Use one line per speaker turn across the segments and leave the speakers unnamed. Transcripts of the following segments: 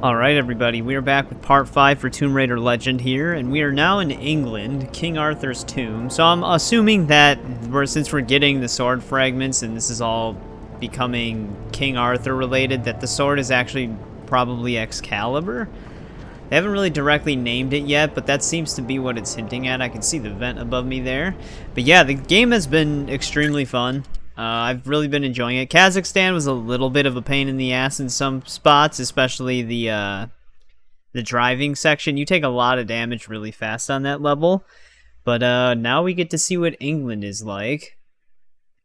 Alright everybody, we are back with part 5 for Tomb Raider Legend here, and we are now in England, King Arthur's tomb. So I'm assuming that since we're getting the sword fragments and this is all becoming King Arthur related, that the sword is actually probably Excalibur. They haven't really directly named it yet, but that seems to be what it's hinting at. I can see the vent above me there. But yeah, the game has been extremely fun. I've really been enjoying it. Kazakhstan was a little bit of a pain in the ass in some spots, especially the driving section. You take a lot of damage really fast on that level. But now we get to see what England is like.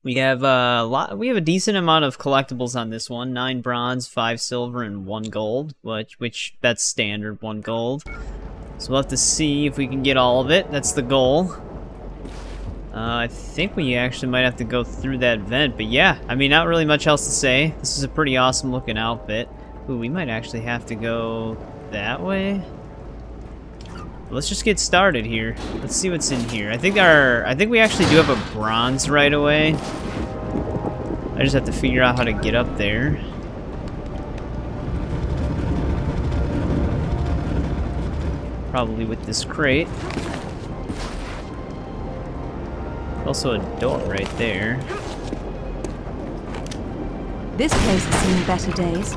We have a decent amount of collectibles on this one. 9 bronze, 5 silver, and 1 gold, which that's standard, 1 gold. So we'll have to see if we can get all of it. That's the goal. I think we actually might have to go through that vent, but yeah, I mean, not really much else to say. This is a pretty awesome looking outfit. Ooh, we might actually have to go that way. Let's just get started here. Let's see what's in here. I think we actually do have a bronze right away. I just have to figure out how to get up there. Probably with this crate. Also a door right there.
This place has seen better days.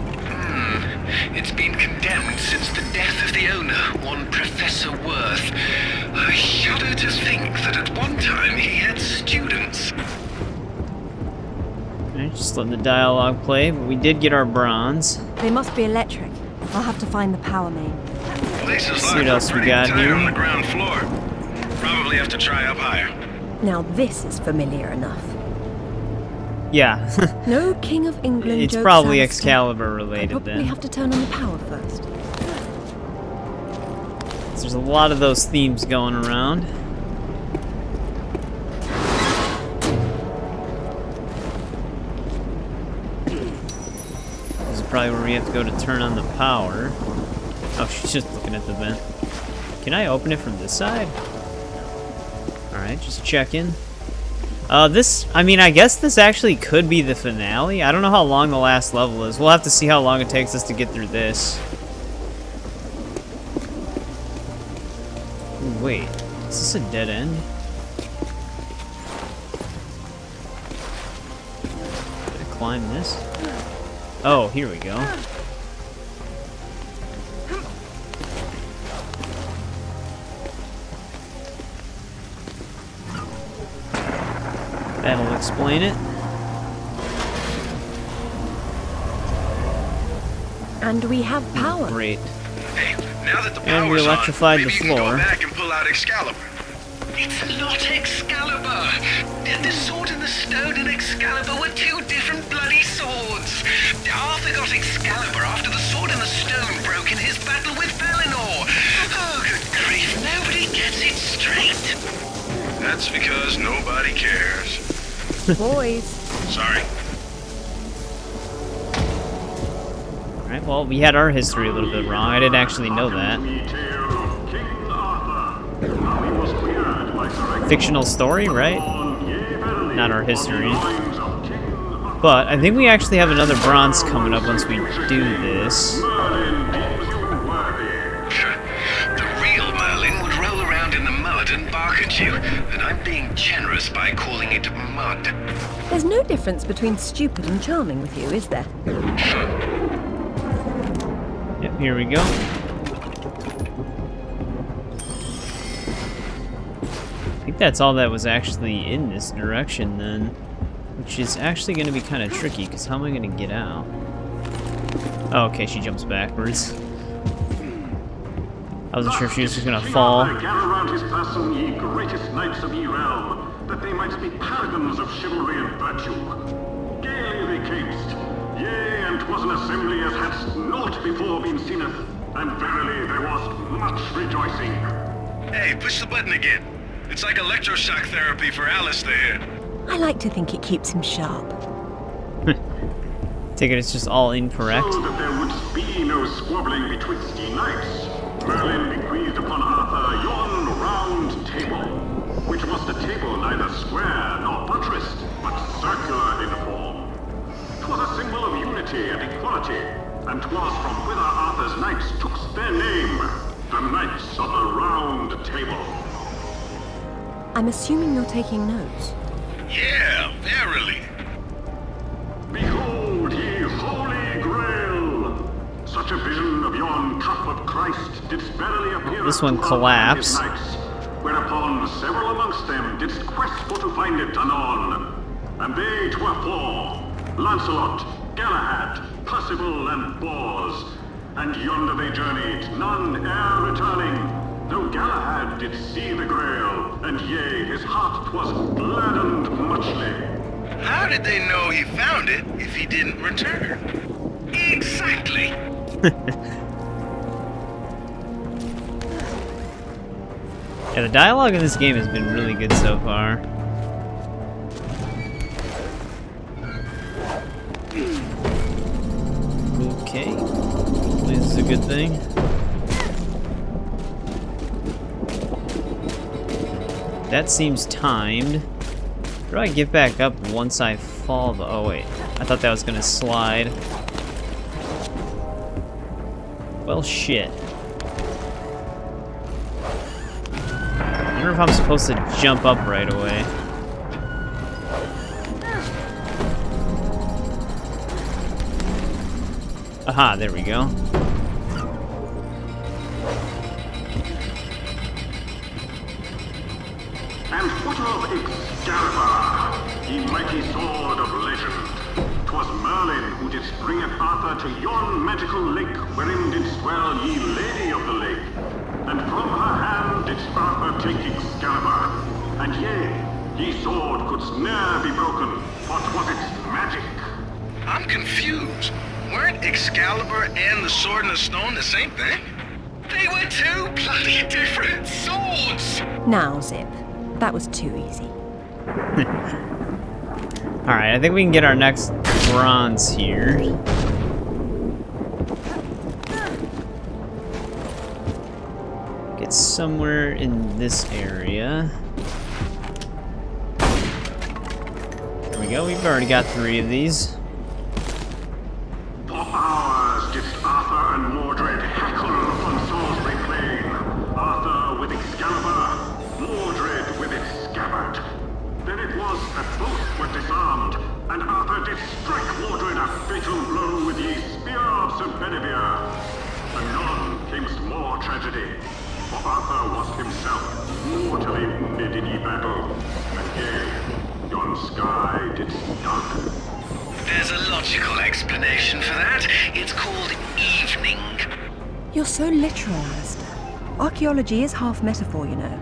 It's been condemned since the death of the owner, one Professor Worth. I shudder to think that at one time he had students.
Alright, just letting the dialogue play, but we did get our bronze.
They must be electric. I'll have to find the power main.
Places
See what else we got here.
on the ground floor. Probably have to try up higher.
Now this is familiar enough.
Yeah.
No King of England.
It's
jokes
probably
sounds
Excalibur
I
related
probably
then.
have to turn on the power first.
There's a lot of those themes going around. This is probably where we have to go to turn on the power. Oh, she's just looking at the vent. Can I open it from this side? Alright, just checking. I mean, I guess this actually could be the finale. I don't know how long the last level is. We'll have to see how long it takes us to get through this. Ooh, wait, is this a dead end? Did I climb this? Oh, here we go. That'll explain it.
And we have power.
Great.
Hey, now that the
And we
power's
electrified
on,
the
maybe you can
floor.
go back and pull out Excalibur. It's not Excalibur. The sword and the stone and Excalibur were 2 different bloody swords. Arthur got Excalibur after the sword and the stone broke in his battle with Valinor. Oh, good grief, nobody gets it straight. That's because nobody cares.
Boys.
Sorry.
Alright, well, we had our history a little bit wrong. I didn't actually know that. Fictional story, right? Not our history. But I think we actually have another bronze coming up once we do this.
The real Merlin would roll around in the mud and bark at you, and I'm being generous by calling it mud.
There's no difference between stupid and charming with you, is there?
Yep, here we go. I think that's all that was actually in this direction then. Which is actually going to be kind of tricky, because how am I going to get out? Oh, okay, she jumps backwards. I wasn't sure if she was just going to fall.
Gather around his person, ye greatest knights of ye realm, that they might be paragons of chivalry and virtue. Gaily they camest, yea, and 'twas an assembly as hadst naught before been seeneth, and verily there was much rejoicing.
Hey, push the button again. It's like electroshock therapy for Alistair.
I like to think it keeps him sharp.
Take it, it's just all incorrect.
So that there would be no squabbling betwixt ye knights, Merlin bequeathed upon Arthur yon round table, which was the table neither square nor buttressed, but circular in form. 'Twas a symbol of unity and equality, and 'twas from whither Arthur Arthur's knights took their name, the Knights of the Round Table.
I'm assuming you're taking notes.
Yeah, verily.
Behold ye Holy Grail! Such a vision of yon cup of Christ didst verily appear.
This one
unto Arthur and
collapsed.
his knights, whereupon several amongst them didst quest for to find it anon. And they 'twere four, Lancelot, Galahad, Percival, and Bors. And yonder they journeyed, none e'er returning. Though Galahad did see the Grail, and yea, his heart was gladdened muchly.
How did they know he found it if he didn't return? Exactly.
Yeah, the dialogue in this game has been really good so far. Okay, this is a good thing. That seems timed. How do I get back up once I fall? Oh wait, I thought that was gonna slide. Well, shit. I wonder if I'm supposed to jump up right away. Aha, there we go.
And what of Excalibur, ye mighty sword of legend? 'Twas Merlin who did bring it Arthur to yon magical lake, wherein didst dwell ye Lady of the Lake. And from her hand didst Arthur take Excalibur. And yea, ye sword couldst ne'er be broken, for 'twas its magic.
I'm confused. Weren't Excalibur and the Sword in the Stone the same thing? They were two bloody different swords!
Now, Zip. That was too easy.
Alright, I think we can get our next bronze here. Get somewhere in this area. There we go, we've already got 3 of these.
For hours didst Arthur and Mordred hackle upon Salisbury Plain. Arthur with Excalibur, Mordred with its scabbard. Then it was that both were disarmed, and Arthur did strike Mordred a fatal blow with ye spear of Sir Bedivere. Anon came more tragedy, for Arthur was himself mortally wounded in ye battle, and yea, yon sky didst dark.
There's a logical explanation for that. It's called evening.
You're so literal, Alistair. Archaeology is half metaphor, you know.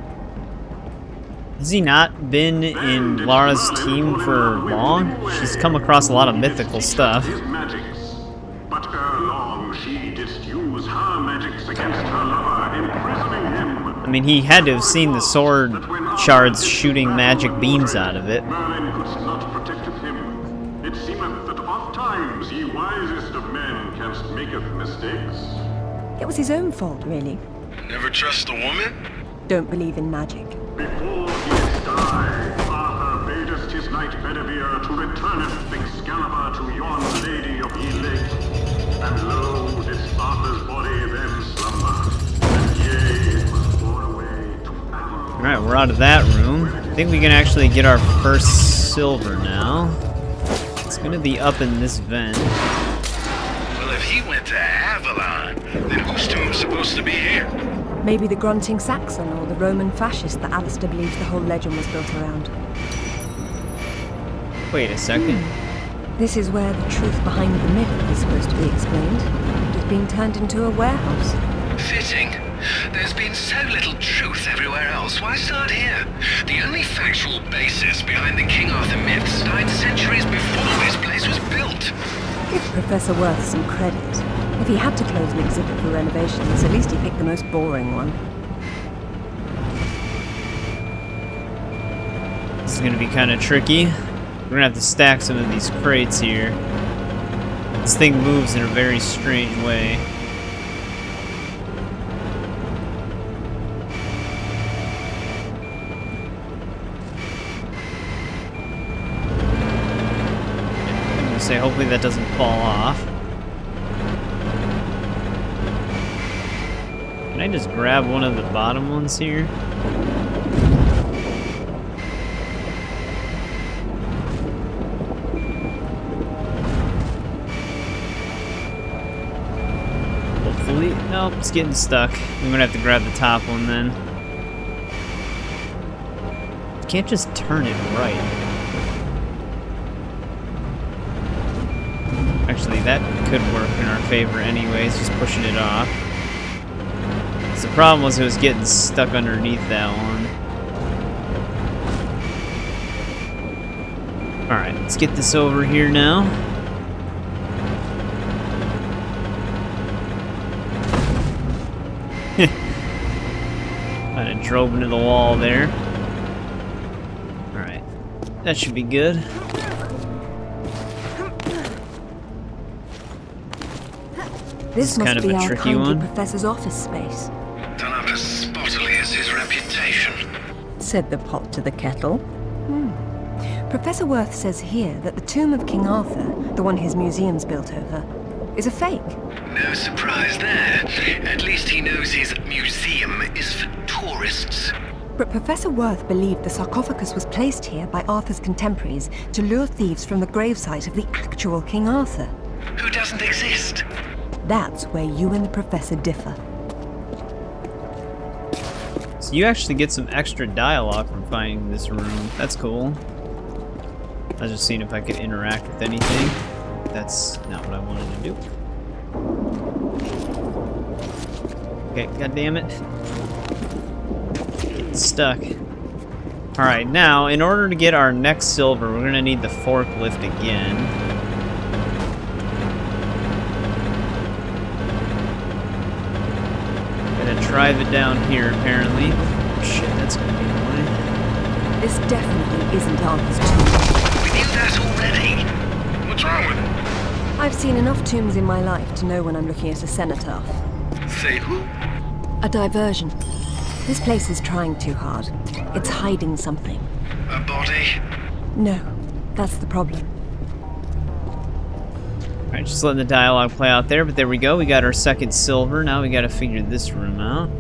Has he not been in Lara's team for long? She's come across a lot of mythical stuff.
His magics. But ere long she didst use her magics against her lover, imprisoning him.
I mean, he had to have seen the sword shards shooting magic beams out of it.
Merlin couldst not protected him. It seemeth that oft times ye wisest of men canst maketh mistakes.
It was his own fault, really.
Never trust a woman?
Don't believe in magic.
Before he did die, Arthur badest his knight Bedivere to returneth Excalibur to yon Lady of ye Lake. And lo, did Arthur's body then slumber, and yea, it was borne away to Avalon.
Alright, we're out of that room. I think we can actually get our first silver now. It's gonna be up in this vent.
Well, if he went to Avalon, then whose tomb's supposed to be here?
Maybe the grunting Saxon or the Roman fascist that Alistair believes the whole legend was built around.
Wait a second.
This is where the truth behind the myth is supposed to be explained. It is being turned into a warehouse.
Fitting. There's been so little truth everywhere else, why start here? The only factual basis behind the King Arthur myths died centuries before this place was built.
Give Professor Worth some credit. If he had to close an exhibit for renovations, at least he picked the most boring one.
This is gonna be kind of tricky. We're gonna have to stack some of these crates here. This thing moves in a very strange way. I'm gonna say hopefully that doesn't fall off. I just grab one of the bottom ones here? Hopefully. Nope, it's getting stuck. I'm gonna have to grab the top one then. You can't just turn it right. Actually, that could work in our favor anyways, just pushing it off. The problem was it was getting stuck underneath that one. Alright, let's get this over here now. Kind of drove into the wall there. Alright, that should be good.
This must
kind of
be
a
our
tricky
kindly
one.
professor's office space,
Done up as spottily as his reputation.
said the pot to the kettle. Professor Worth says here that the tomb of King Arthur, the one his museum's built over, is a fake.
No surprise there. At least he knows his museum is for tourists.
But Professor Worth believed the sarcophagus was placed here by Arthur's contemporaries to lure thieves from the gravesite of the actual King Arthur.
Who doesn't exist?
That's where you and the professor differ.
So you actually get some extra dialogue from finding this room. That's cool. I was just seeing if I could interact with anything. That's not what I wanted to do. Okay, goddammit. Getting stuck. Alright, now, in order to get our next silver, we're gonna need the forklift again. Gonna drive it down here, apparently. Shit, that's gonna be annoying.
This definitely isn't Arthur's tomb.
We knew that already. What's wrong with it?
I've seen enough tombs in my life to know when I'm looking at a cenotaph.
Say who?
A diversion. This place is trying too hard. It's hiding something.
A body?
No, that's the problem.
Alright, just letting the dialogue play out there, but there we go. We got our second silver. Now we gotta figure this room out.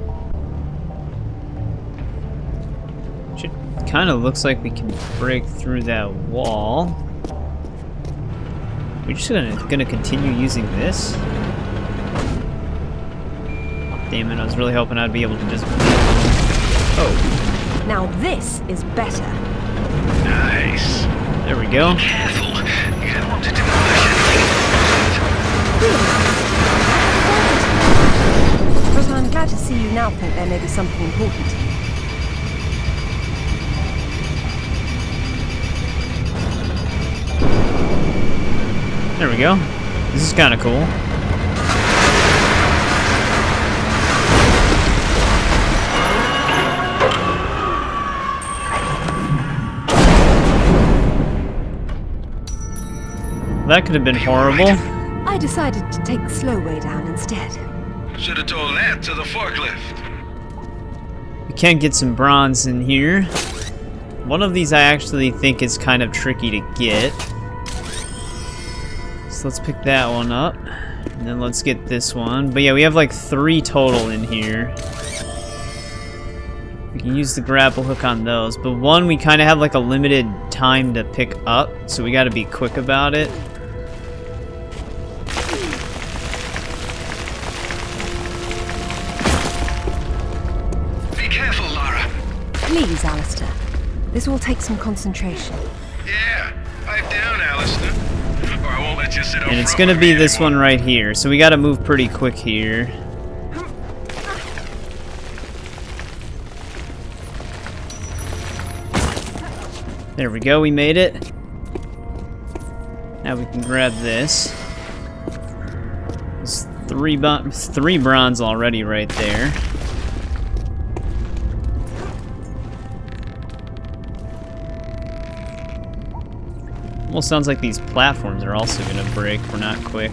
It kind of looks like we can break through that wall. We're just gonna continue using this. Damn it, I was really hoping I'd be able to just... Oh,
Now this is better.
Nice.
there we go.
Careful. You don't want to do anything.
But I'm glad to see you now think there may be something important.
There we go. This is kind of cool. That could have been horrible.
I decided to take the slow way down instead.
Should have told that to the forklift.
We can get some bronze in here. One of these I actually think is kind of tricky to get. So let's pick that one up. And then let's get this one. But yeah, we have like 3 total in here. We can use the grapple hook on those. But one we kind of have like a limited time to pick up. So we got to be quick about it.
Be careful, Lara.
Please, Alistair. This will take some concentration.
Yeah, pipe down, Alistair. Or I won't let you sit up
And it's
front
gonna
with
be
me
this
anymore.
one right here. So we gotta move pretty quick here. There we go, we made it. Now we can grab this. There's 3 bronze already right there. Almost sounds like these platforms are also gonna break if we're not quick.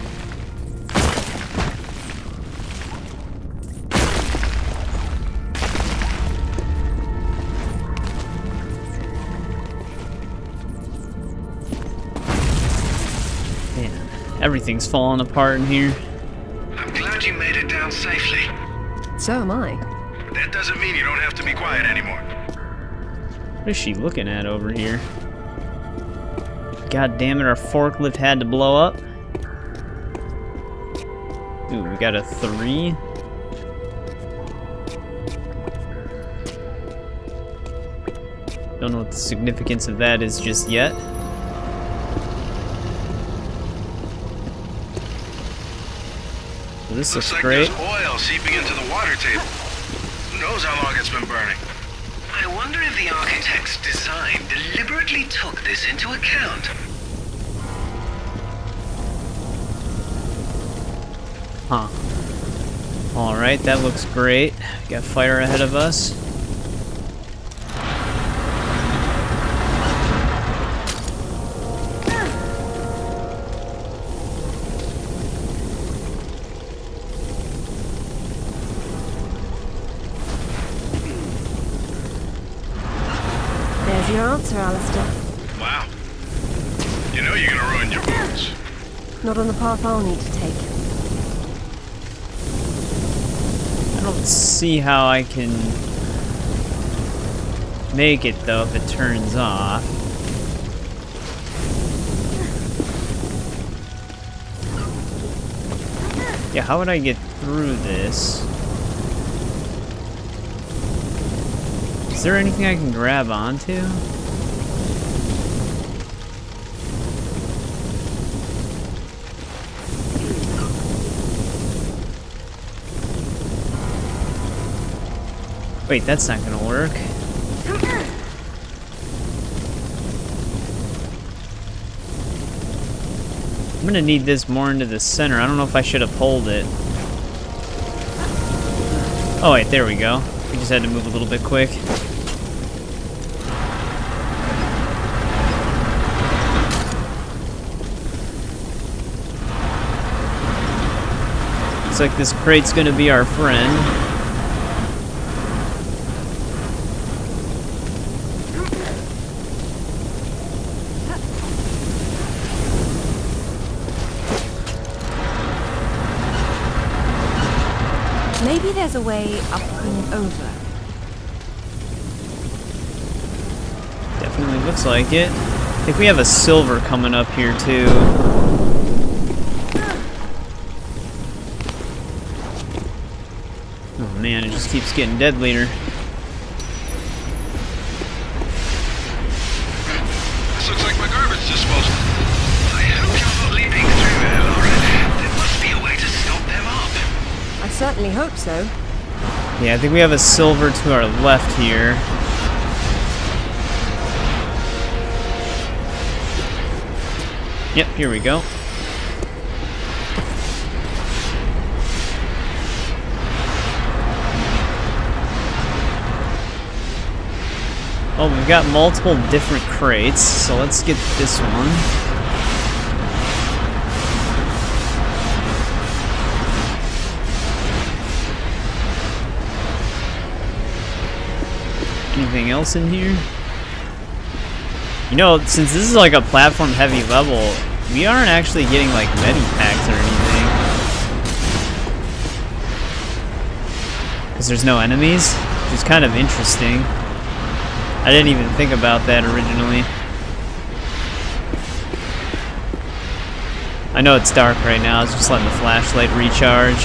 Man, everything's falling apart in here.
I'm glad you made it down safely.
So am I.
But that doesn't mean you don't have to be quiet anymore.
What is she looking at over here? God damn it, our forklift had to blow up. Ooh, we got a 3. Don't know what the significance of that is just yet. Well, this looks
like
great.
There's oil seeping into the water table. Who knows how long it's been burning? I wonder if the architect's design deliberately took this into account.
Huh. Alright, that looks great. Got fire ahead of us.
There's your answer, Alistair.
Wow. You know you're gonna ruin your boots.
Not on the path I'll need to take.
I don't see how I can make it though if it turns off. Yeah, how would I get through this? Is there anything I can grab onto? Wait, that's not gonna work. I'm gonna need this more into the center. I don't know if I should have pulled it. Oh wait, there we go. We just had to move a little bit quick. Looks like this crate's gonna be our friend.
Maybe there's a way up and over.
Definitely looks like it. I think we have a silver coming up here too. Oh man, it just keeps getting deadlier.
This looks like my garbage disposal. I hope you're not leaping through there, Lara. There must be a way to stop them up.
I certainly hope so.
Yeah, I think we have a silver to our left here. Yep, here we go. Oh, we've got multiple different crates, so let's get this one. Anything else in here? You know, since this is like a platform-heavy level, we aren't actually getting like medi-packs or anything. Because there's no enemies, which is kind of interesting. I didn't even think about that originally. I know it's dark right now, I was just letting the flashlight recharge.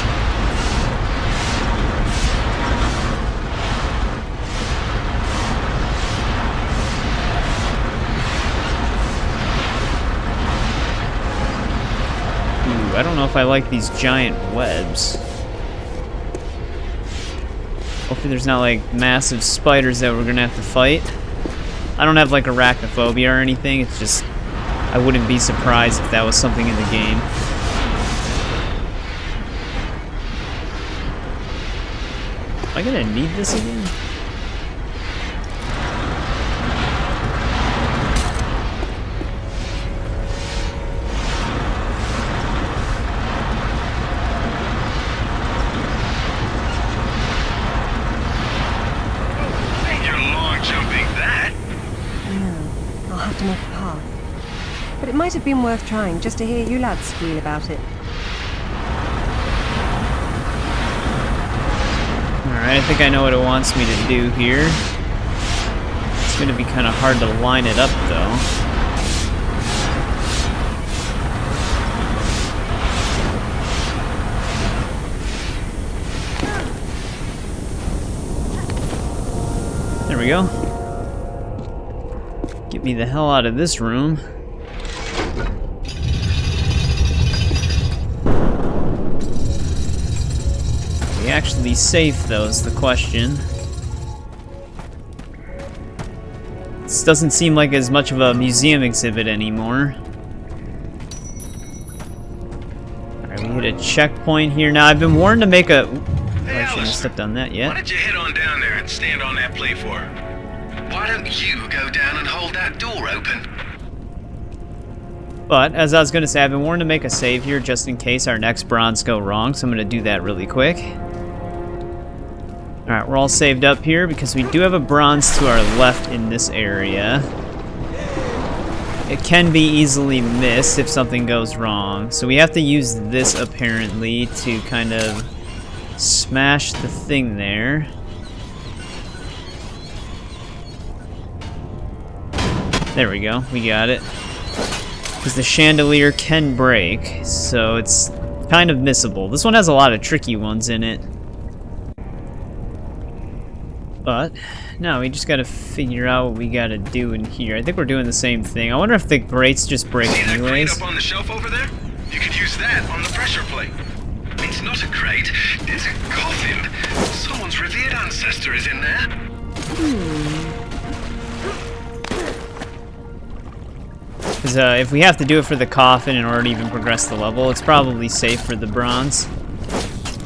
I don't know if I like these giant webs. Hopefully there's not like massive spiders that we're gonna have to fight. I don't have like arachnophobia or anything, it's just I wouldn't be surprised if that was something in the game. Am I gonna need this again?
To make a path. But it might have been worth trying just to hear you lads squeal about it.
Alright, I think I know what it wants me to do here. It's gonna be kind of hard to line it up, though. There we go. Get me the hell out of this room. Are we actually safe, though, is the question. This doesn't seem like as much of a museum exhibit anymore. Alright, we hit a checkpoint here. Now, I've been warned to make a...
Hey,
I shouldn't have stepped on that yet.
Why don't you head on down there and stand on that platform? Why don't you go down and hold that door open?
But, as I was going to say, I've been warned to make a save here just in case our next bronze go wrong, so I'm going to do that really quick. Alright, we're all saved up here because we do have a bronze to our left in this area. It can be easily missed if something goes wrong, so we have to use this apparently to kind of smash the thing there. There we go, we got it. Because the chandelier can break, so it's kind of missable. This one has a lot of tricky ones in it. But, no, we just gotta figure out what we gotta do in here. I think we're doing the same thing. I wonder if the grates just break
See that crate
anyways.
up on the shelf over there? You could use that on the pressure plate. It's not a crate, it's a coffin. Someone's revered ancestor is in there.
Because if we have to do it for the coffin in order to even progress the level, it's probably safe for the bronze.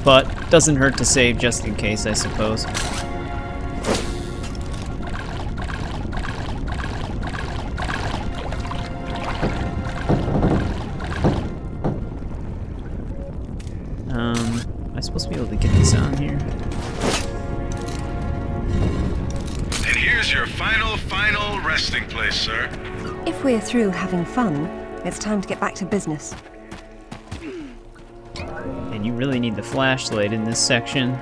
But, doesn't hurt to save just in case, I suppose. Am I supposed to be able to get this on here?
And here's your final resting place, sir.
If we're through having fun, it's time to get back to business.
And you really need the flashlight in this section.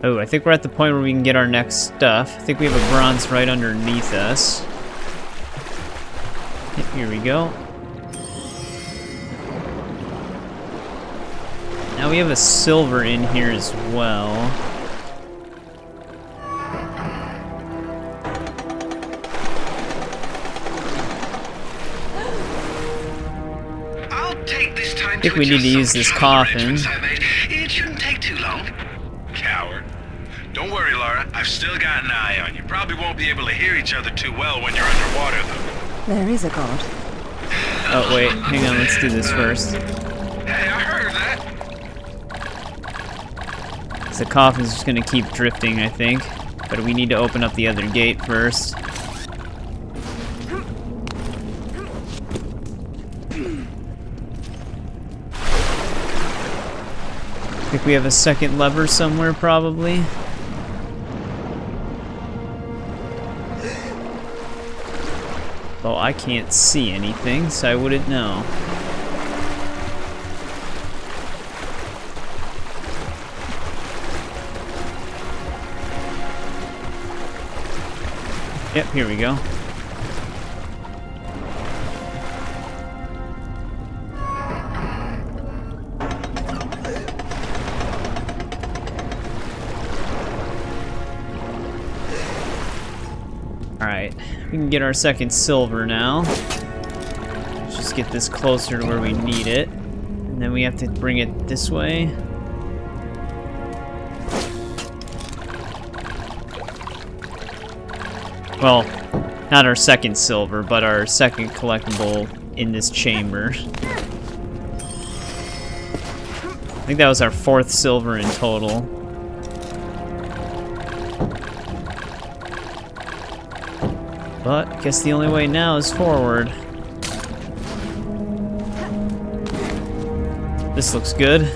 Oh, I think we're at the point where we can get our next stuff. I think we have a bronze right underneath us. Yep, here we go. Now we have a silver in here as well.
I
think we need to use this coffin.
It shouldn't take too long. Coward. Don't worry, Lara. I've still got an eye on you. Probably won't be able to hear each other too well when you're underwater, though.
There is a god.
Oh, wait. Hang on. Let's do this first.
Hey, I heard that.
The coffin's just gonna keep drifting, I think. But we need to open up the other gate first. I think we have a second lever somewhere, probably. Well, I can't see anything, so I wouldn't know. Yep, here we go. Alright, we can get our second silver now. Let's just get this closer to where we need it. And then we have to bring it this way. Well, not our second silver, but our second collectible in this chamber. I think that was our fourth silver in total. But I guess the only way now is forward. This looks good.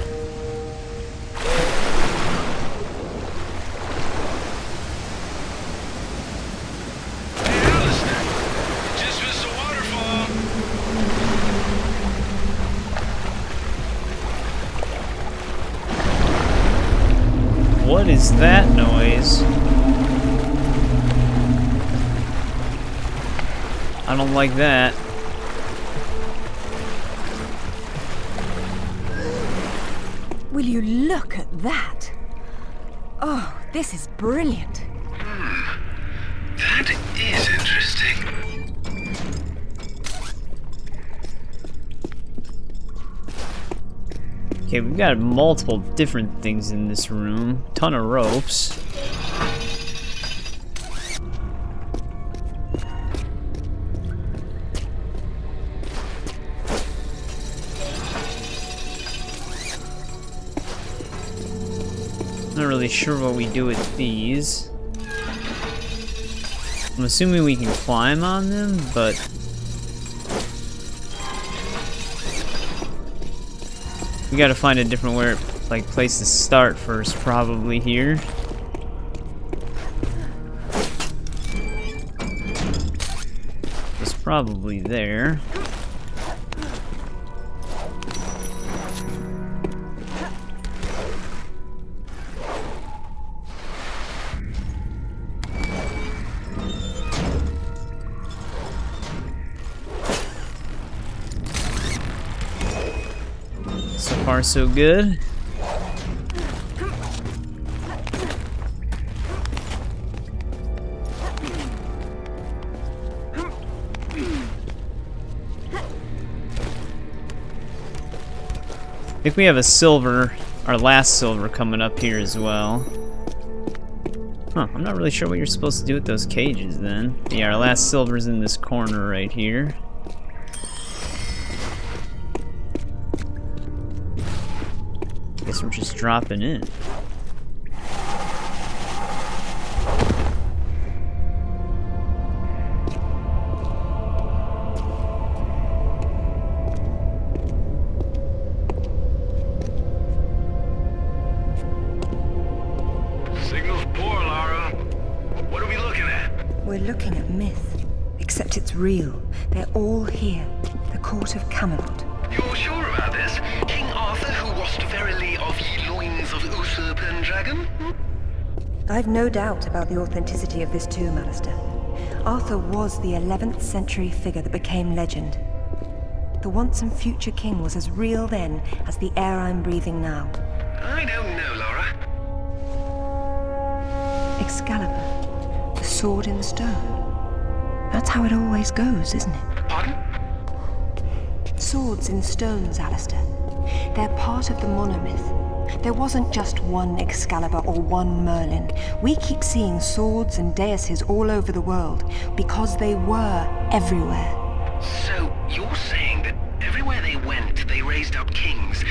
What is that noise? I don't like that.
Will you look at that? Oh, this is brilliant.
That is interesting.
Okay, we've got multiple different things in this room. Ton of ropes. Not really sure what we do with these. I'm assuming we can climb on them, but we gotta find a different place to start first, probably here. It's probably there. So far, so good. I think we have a silver, our last silver, coming up here as well. Huh, I'm not really sure what you're supposed to do with those cages then. Yeah, our last silver's in this corner right here. Guess we're just dropping in.
Signal's poor, Lara. What are we looking at?
We're looking at myth, except it's real. They're all here. The court of Camelot.
You're sure about this? King Arthur, who wast verily of ye loins of Serpent dragon?
I've no doubt about the authenticity of this tomb, Alistair. Arthur was the 11th century figure that became legend. The once and future king was as real then as the air I'm breathing now.
I don't know, Lara.
Excalibur, the sword in the stone. That's how it always goes, isn't it?
Pardon?
Swords in stones, Alistair. They're part of the monomyth. There wasn't just one Excalibur or one Merlin. We keep seeing swords and daises all over the world because they were everywhere.
So, you're saying that everywhere they went, they raised up kings,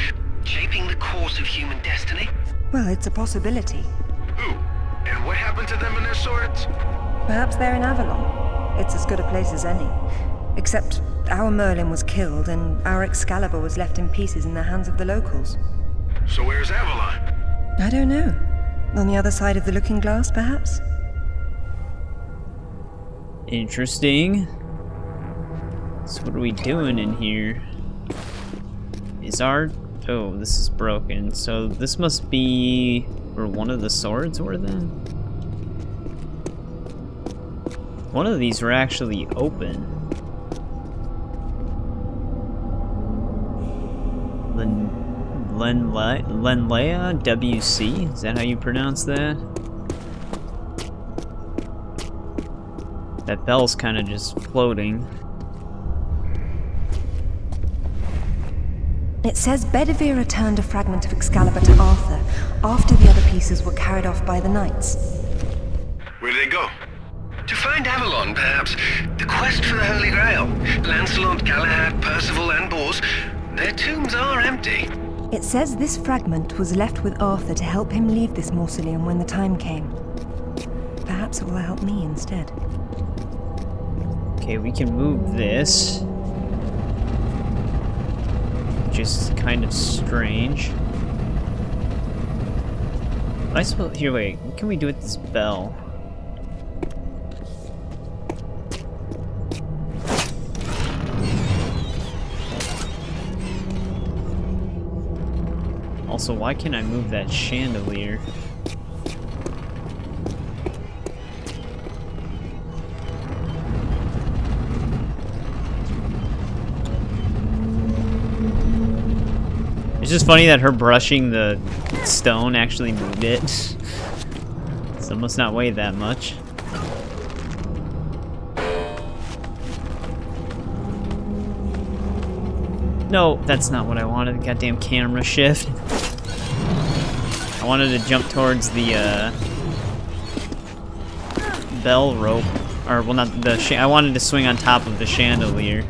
shaping the course of human destiny?
Well, it's a possibility.
Who? And what happened to them and their swords?
Perhaps they're in Avalon. It's as good a place as any. Except our Merlin was killed and our Excalibur was left in pieces in the hands of the locals.
So where's Avalon?
I don't know. On the other side of the looking glass, perhaps?
Interesting. So what are we doing in here? Is our... Oh, this is broken. So this must be where one of the swords were then? One of these were actually open. Lenlea WC? Is that how you pronounce that? That bell's kind of just floating.
It says Bedivere returned a fragment of Excalibur to Arthur after the other pieces were carried off by the knights.
Where'd they go? To find Avalon, perhaps. The quest for the Holy Grail. Lancelot, Galahad, Percival, and Bors. Their tombs are empty.
It says this fragment was left with Arthur to help him leave this mausoleum when the time came. Perhaps it will help me instead.
Okay, we can move this. Which is kind of strange. I suppose... Here, wait. What can we do with this bell? Also, why can't I move that chandelier? It's just funny that her brushing the stone actually moved it. So it must not weigh that much. No, that's not what I wanted. Goddamn camera shift. I wanted to jump towards the bell rope, or well, not the. I wanted to swing on top of the chandelier.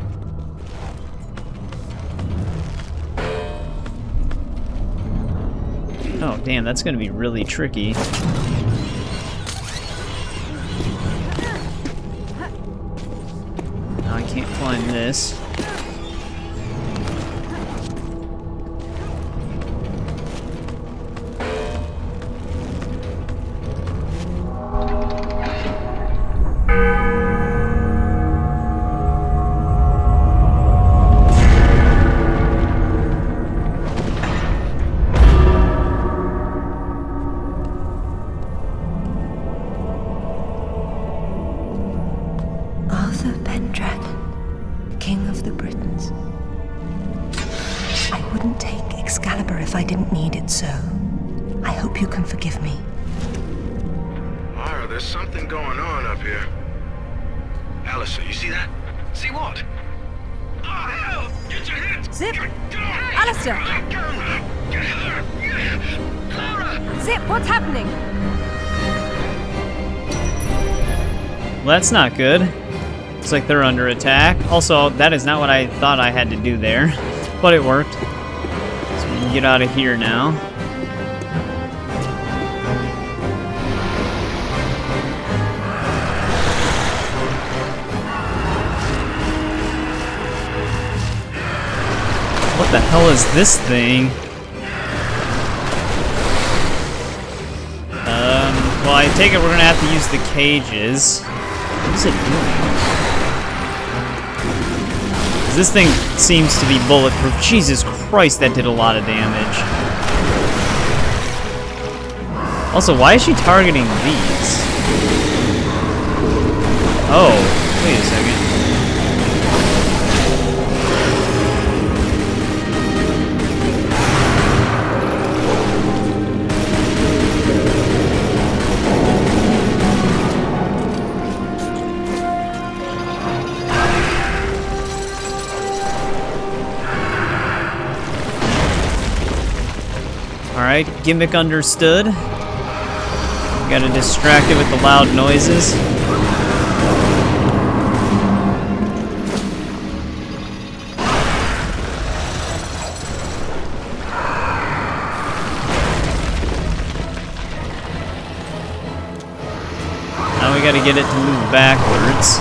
Oh, damn, that's gonna be really tricky. No, I can't climb this.
Excalibur if I didn't need it so. I hope you can forgive me.
Lara, there's something going on up here. Alistair, you see that?
See what? Oh, hell! Get your head!
Zip!
Get away!
Alistair!
Let go! Get her! Lara!
Zip, what's happening?
Well, that's not good. Looks like they're under attack. Also, that is not what I thought I had to do there, but it worked. So we can get out of here now. What the hell is this thing? Well, I take it we're gonna have to use the cages. What is it doing? This thing seems to be bulletproof. Jesus Christ, that did a lot of damage. Also, why is she targeting these? Oh, wait a second. Alright, gimmick understood. Gotta distract it with the loud noises. Now we gotta get it to move backwards.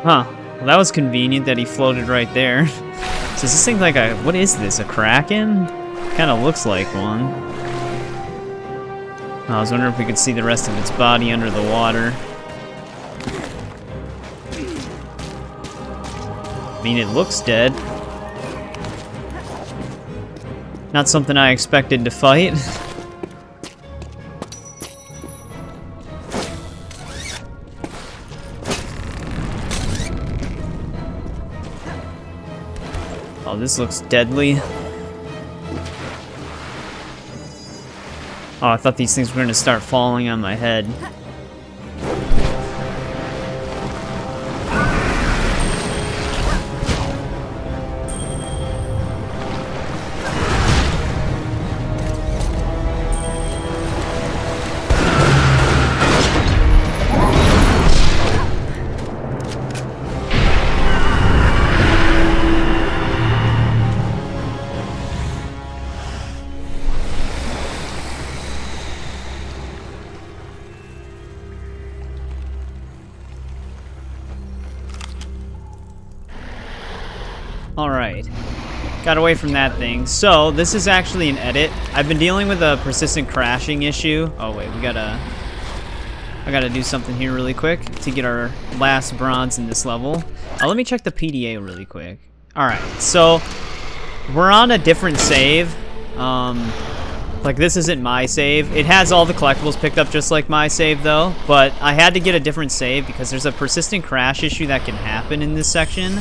Huh. Well, that was convenient that he floated right there. So is this thing like a... What is this? A kraken? Kind of looks like one. I was wondering if we could see the rest of its body under the water. I mean, it looks dead. Not something I expected to fight. Oh, this looks deadly. Oh, I thought these things were going to start falling on my head. Alright. Got away from that thing. So, this is actually an edit. I've been dealing with a persistent crashing issue. Oh, wait, I gotta do something here really quick to get our last bronze in this level. Let me check the PDA really quick. Alright, so we're on a different save. Like, this isn't my save. It has all the collectibles picked up just like my save, though. But I had to get a different save because there's a persistent crash issue that can happen in this section.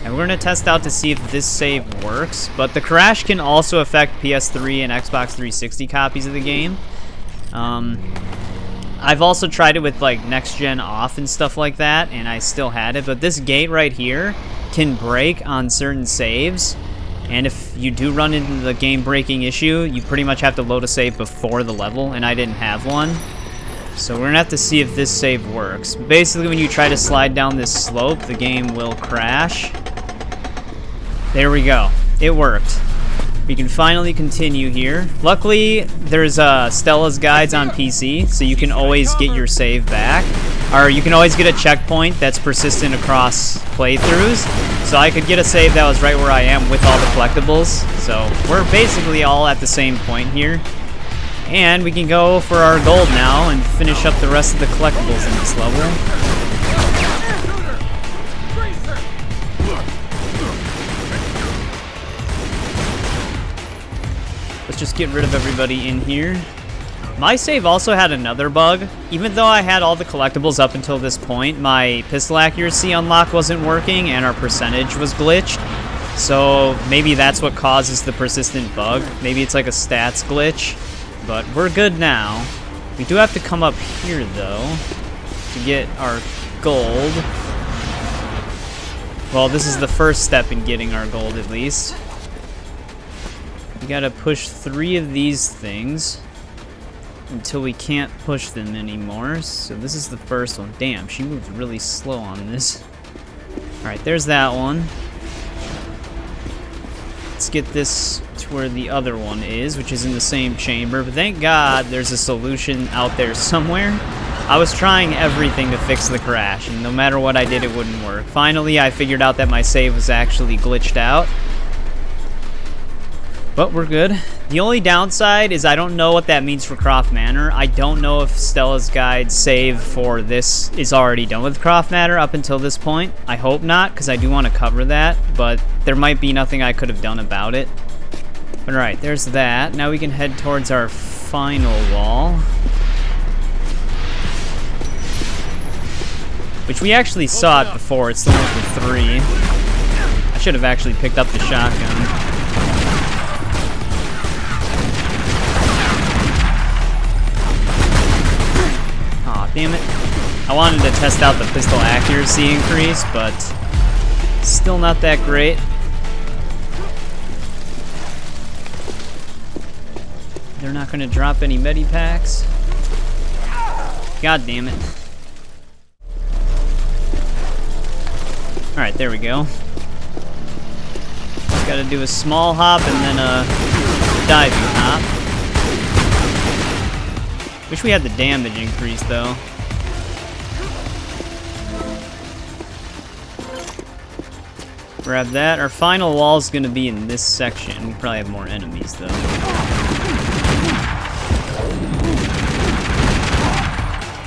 And we're going to test out to see if this save works. But the crash can also affect PS3 and Xbox 360 copies of the game. I've also tried it with, like, next gen off and stuff like that, and I still had it. But this gate right here can break on certain saves. And if you do run into the game-breaking issue, you pretty much have to load a save before the level, and I didn't have one. So we're gonna have to see if this save works. Basically, when you try to slide down this slope, the game will crash. There we go. It worked. We can finally continue here. Luckily, there's Stella's guides on PC, so you can always get your save back. Or you can always get a checkpoint that's persistent across playthroughs. So I could get a save that was right where I am with all the collectibles. So we're basically all at the same point here. And we can go for our gold now and finish up the rest of the collectibles in this level. Let's just get rid of everybody in here. My save also had another bug. Even though I had all the collectibles up until this point, my pistol accuracy unlock wasn't working and our percentage was glitched. So maybe that's what causes the persistent bug. Maybe it's like a stats glitch. But we're good now. We do have to come up here, though, to get our gold. Well, this is the first step in getting our gold, at least. We gotta push 3 of these things until we can't push them anymore. So this is the first one. Damn, she moved really slow on this. Alright, there's that one. Let's get this to where the other one is, which is in the same chamber. But thank God there's a solution out there somewhere. I was trying everything to fix the crash, and no matter what I did, it wouldn't work. Finally, I figured out that my save was actually glitched out. But we're good. The only downside is I don't know what that means for Croft Manor. I don't know if Stella's guide save for this is already done with Croft Manor up until this point. I hope not, because I do want to cover that, but there might be nothing I could have done about it. But alright, there's that. Now we can head towards our final wall. Which we actually saw it before. It's the one with the 3. I should have actually picked up the shotgun. Damn it. I wanted to test out the pistol accuracy increase, but still not that great. They're not going to drop any medipacks. God damn it. Alright, there we go. Just gotta do a small hop and then a diving hop. Wish we had the damage increase, though. Grab that. Our final wall is going to be in this section. We probably have more enemies, though.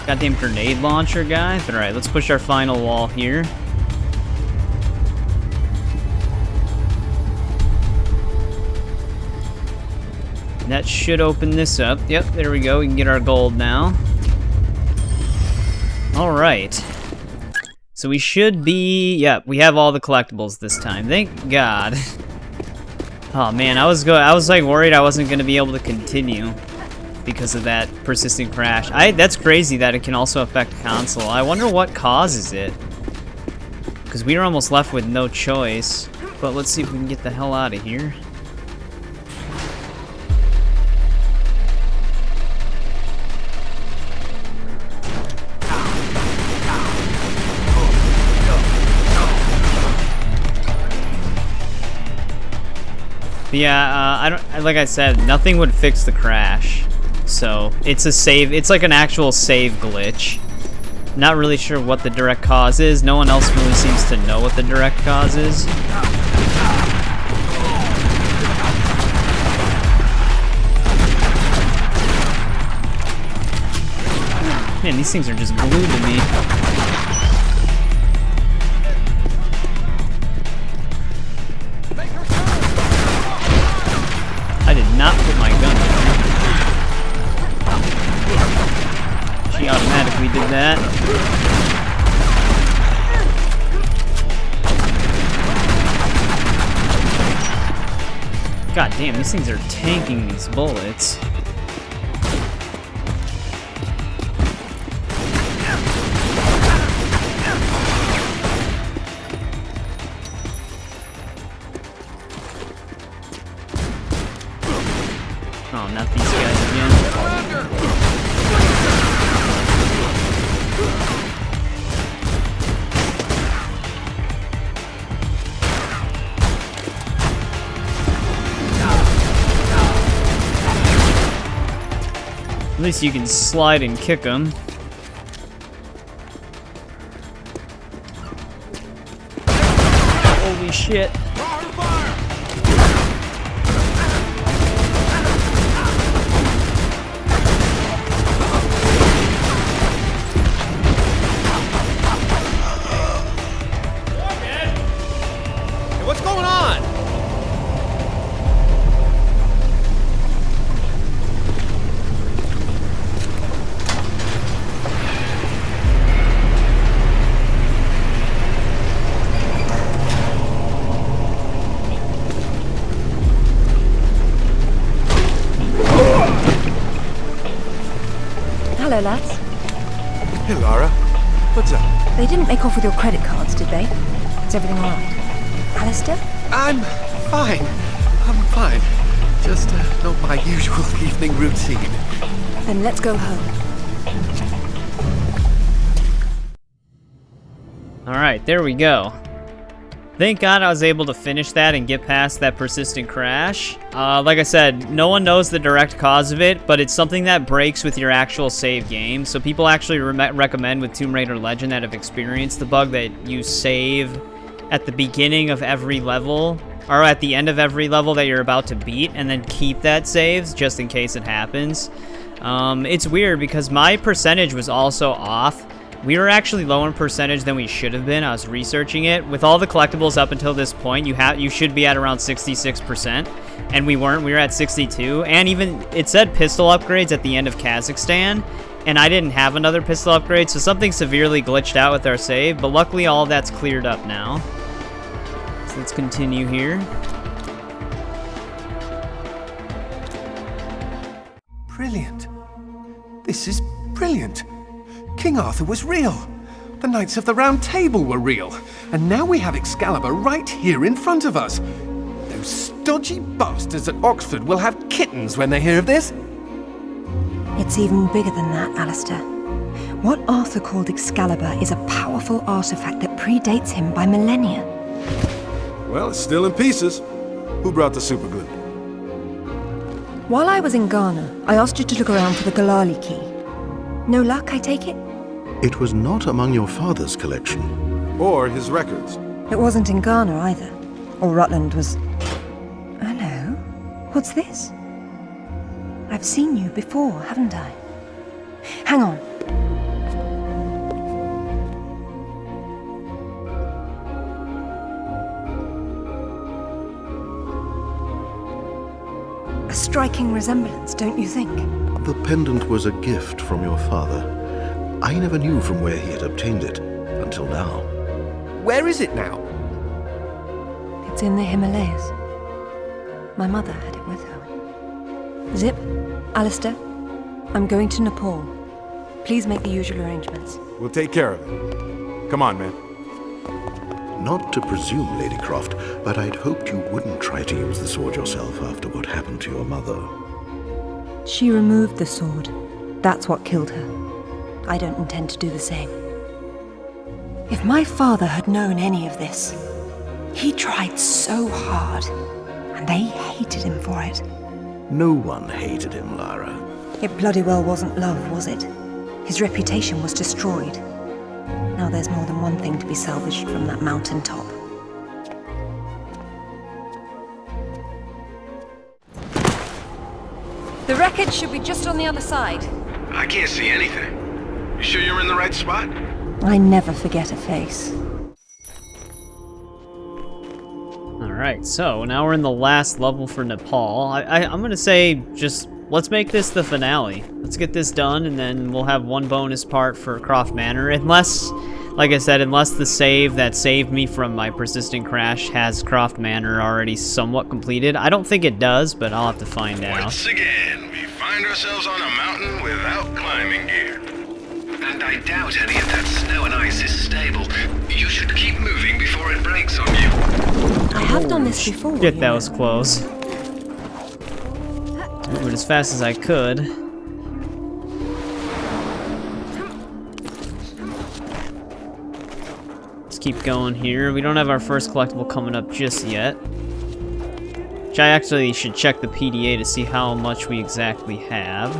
Goddamn grenade launcher guy. But alright, let's push our final wall here. That should open this up. Yep, there we go. We can get our gold now. Alright. So we should be... Yep, we have all the collectibles this time. Thank God. Oh man, I was like worried I wasn't going to be able to continue because of that persistent crash. That's crazy that it can also affect console. I wonder what causes it. Because we were almost left with no choice. But let's see if we can get the hell out of here. But yeah, like I said, nothing would fix the crash. So, it's a save, it's like an actual save glitch. Not really sure what the direct cause is. No one else really seems to know what the direct cause is. Man, these things are just glued to me. I did not put my gun down. She automatically did that. God damn, these things are tanking these bullets. Oh, not these guys again. At least you can slide and kick them. Holy shit.
What's going on?
Hello, lads.
Hey, Lara. What's up?
They didn't make off with your credit cards, did they? Is everything all right? Alistair?
I'm fine. I'm fine. Just not my usual evening routine.
Then let's go home.
Alright, there we go. Thank God I was able to finish that and get past that persistent crash. Like I said, no one knows the direct cause of it, but it's something that breaks with your actual save game. So people actually recommend with Tomb Raider Legend that have experienced the bug that you save at the beginning of every level, or at the end of every level that you're about to beat, and then keep that saves just in case it happens. It's weird because my percentage was also off. We were actually lower in percentage than we should have been. I was researching it. With all the collectibles up until this point, you should be at around 66%, and we weren't. We were at 62, and even it said pistol upgrades at the end of Kazakhstan, and I didn't have another pistol upgrade, so something severely glitched out with our save, but luckily all that's cleared up now. So let's continue here.
Brilliant. This is brilliant. King Arthur was real. The Knights of the Round Table were real. And now we have Excalibur right here in front of us. Those stodgy bastards at Oxford will have kittens when they hear of this.
It's even bigger than that, Alistair. What Arthur called Excalibur is a powerful artifact that predates him by millennia.
Well, it's still in pieces. Who brought the superglue?
While I was in Ghana, I asked you to look around for the Ghalali Key. No luck, I take it?
It was not among your father's collection.
Or his records.
It wasn't in Ghana either. Or Rutland was... Hello? What's this? I've seen you before, haven't I? Hang on. A striking resemblance, don't you think?
The pendant was a gift from your father. I never knew from where he had obtained it, until now.
Where is it now?
It's in the Himalayas. My mother had it with her. Zip, Alistair, I'm going to Nepal. Please make the usual arrangements.
We'll take care of it. Come on, man.
Not to presume, Lady Croft, but I'd hoped you wouldn't try to use the sword yourself after what happened to your mother.
She removed the sword. That's what killed her. I don't intend to do the same. If my father had known any of this, he tried so hard, and they hated him for it.
No one hated him, Lara.
It bloody well wasn't love, was it? His reputation was destroyed. Now there's more than one thing to be salvaged from that mountaintop.
The wreckage should be just on the other side.
I can't see anything. You sure you're in the right spot?
I never forget a face.
Alright, so now we're in the last level for Nepal. I'm gonna say just let's make this the finale. Let's get this done, and then we'll have one bonus part for Croft Manor. Unless, like I said, unless the save that saved me from my persistent crash has Croft Manor already somewhat completed. I don't think it does, but I'll have to find out.
Once again, we find ourselves on a mountain without climbing gear.
And I doubt any of that snow and ice is stable. You should keep moving before it breaks on you.
I have done this before.
Shit,
you
that
know.
was close. Moving as fast as I could. Let's keep going here. We don't have our first collectible coming up just yet. Which I actually should check the PDA to see how much we exactly have.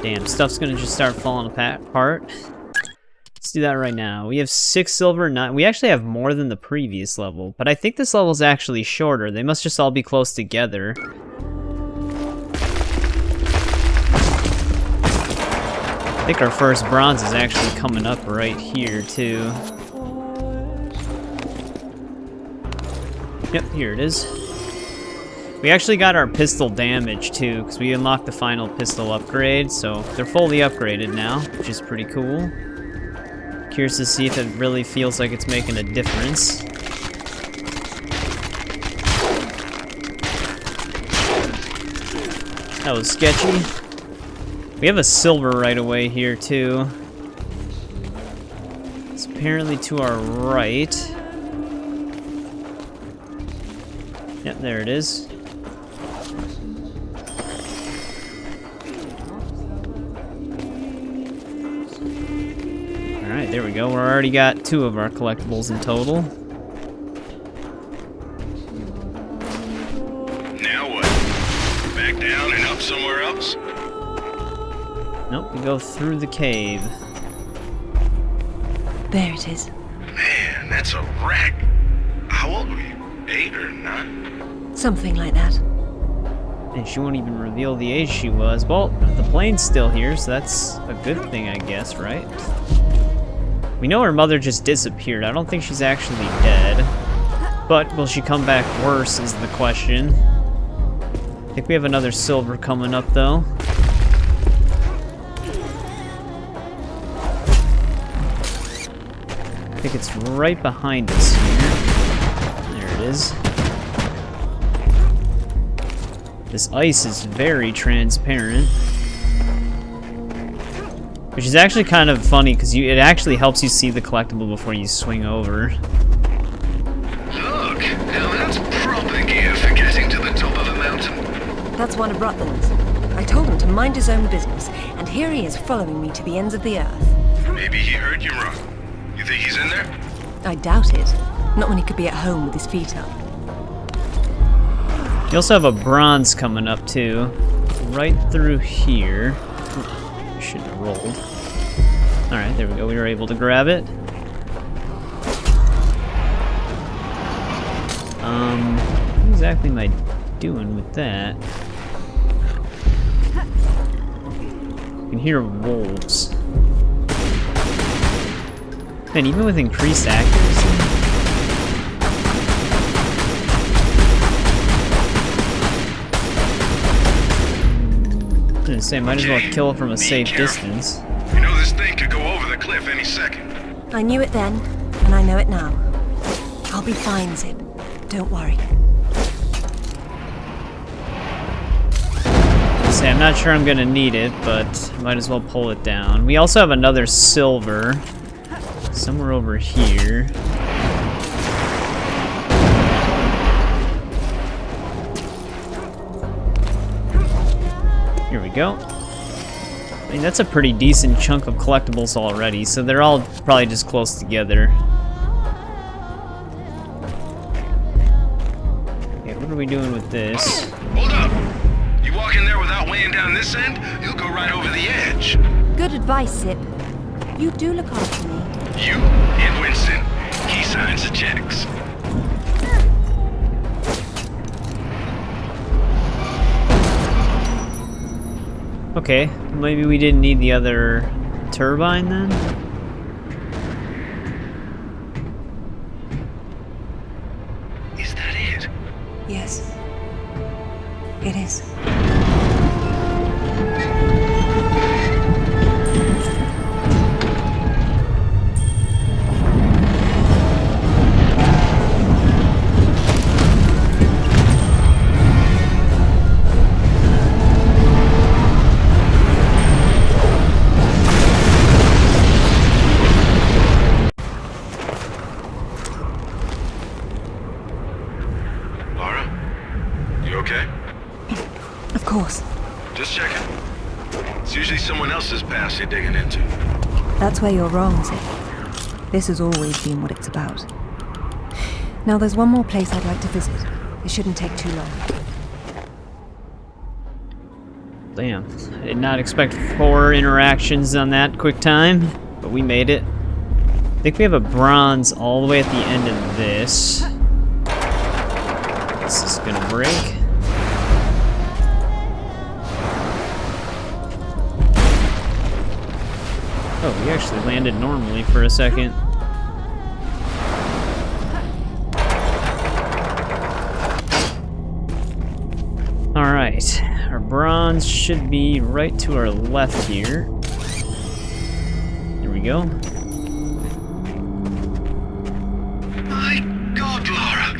Damn, stuff's gonna just start falling apart. Let's do that right now. We have 6 silver, 9. We actually have more than the previous level, but I think this level's actually shorter. They must just all be close together. I think our first bronze is actually coming up right here, too. Yep, here it is. We actually got our pistol damage, too, because we unlocked the final pistol upgrade, so they're fully upgraded now, which is pretty cool. Curious to see if it really feels like it's making a difference. That was sketchy. We have a silver right away here, too. It's apparently to our right. Yep, there it is. Alright, there we go. We're already got 2 of our collectibles in total.
Now what? Back down and up somewhere else?
Nope, we go through the cave.
There it is.
Man, that's a wreck. How old were you? 8 or 9?
Something like that.
And she won't even reveal the age she was. Well, the plane's still here, so that's a good thing, I guess, right? We know her mother just disappeared. I don't think she's actually dead. But will she come back worse is the question. I think we have another silver coming up, though. I think it's right behind us here. There it is. This ice is very transparent. Which is actually kind of funny, because it actually helps you see the collectible before you swing over.
Look, now that's proper gear for getting to the top of a mountain.
That's one of Rutland's. I told him to mind his own business, and here he is following me to the ends of the earth.
Maybe he heard you wrong. You think he's in there?
I doubt it. Not when he could be at home with his feet up.
You also have a bronze coming up, too. Right through here. Shouldn't have rolled. Alright, there we go. We were able to grab it. What exactly am I doing with that? I can hear wolves. Man, even with increased accuracy. I was gonna say, might as well kill it from a safe distance.
You know this thing could go over the cliff any second.
I knew it then, and I know it now. I'll be fine, Zip. Don't worry.
Say, I'm not sure I'm gonna need it, but might as well pull it down. We also have another silver somewhere over here. Here we go. I mean, that's a pretty decent chunk of collectibles already, so they're all probably just close together. Okay, what are we doing with this?
Hold up! You walk in there without weighing down this end, you'll go right over the edge.
Good advice, Zip. You do look after me.
You and Winston, he signs the checks.
Okay, maybe we didn't need the other turbine then?
Is that it?
Yes. It is.
Lara? You okay?
Of course.
Just checking. It's usually someone else's past you're digging into.
That's where you're wrong, Sid. This has always been what it's about. Now there's one more place I'd like to visit. It shouldn't take too long.
Damn, I did not expect 4 interactions on that quick time, but we made it. I think we have a bronze all the way at the end of this. This is gonna break. Oh, we actually landed normally for a second. Alright, our bronze should be right to our left here. Here we go.
My God, Lara,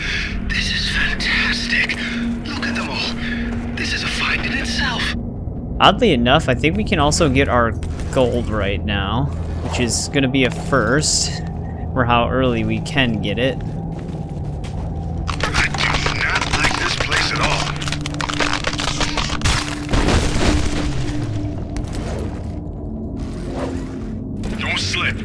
this is fantastic. Look at them all. This is a find in itself.
Oddly enough, I think we can also get our gold right now, which is going to be a first for how early we can get it.
I do not like this place at all. Don't slip.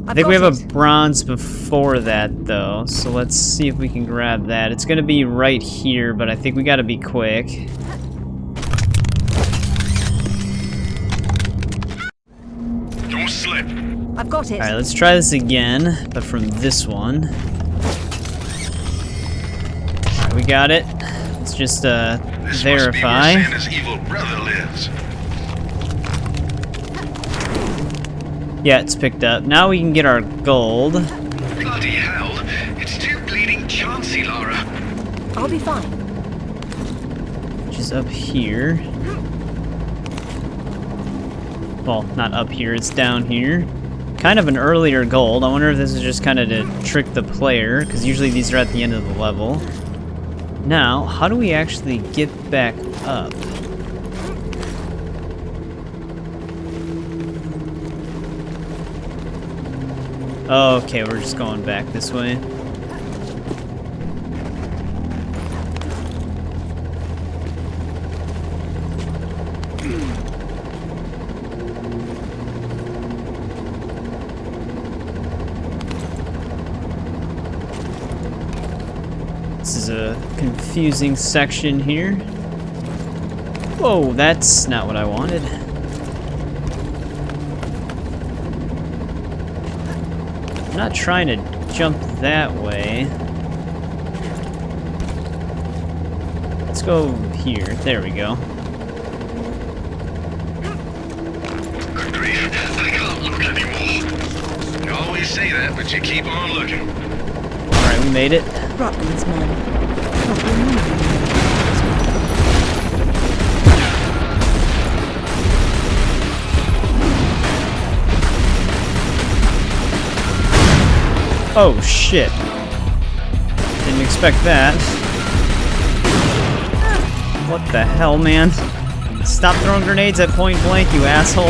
I think we have a bronze before that, though, so let's see if we can grab that. It's going to be right here, but I think we got to be quick.
Don't slip.
I've got it.
Alright, let's try this again, but from this one. Alright, we got it. Let's just
This
verify.
must be where Santa's evil brother lives.
Yeah, it's picked up. Now we can get our gold.
Bloody hell. It's too bleeding chancy, Lara.
I'll be fine.
Which is up here. Well, not up here, it's down here. Kind of an earlier gold. I wonder if this is just kind of to trick the player, because usually these are at the end of the level. Now, how do we actually get back up? Oh, okay, we're just going back this way. This is a confusing section here. Whoa, that's not what I wanted. I'm not trying to jump that way. Let's go here. There we go.
Good grief. I can't look anymore.
You always say that, but you keep on looking.
Alright, we made it.
Fragments, man.
Oh shit. Didn't expect that. What the hell, man? Stop throwing grenades at point blank, you asshole.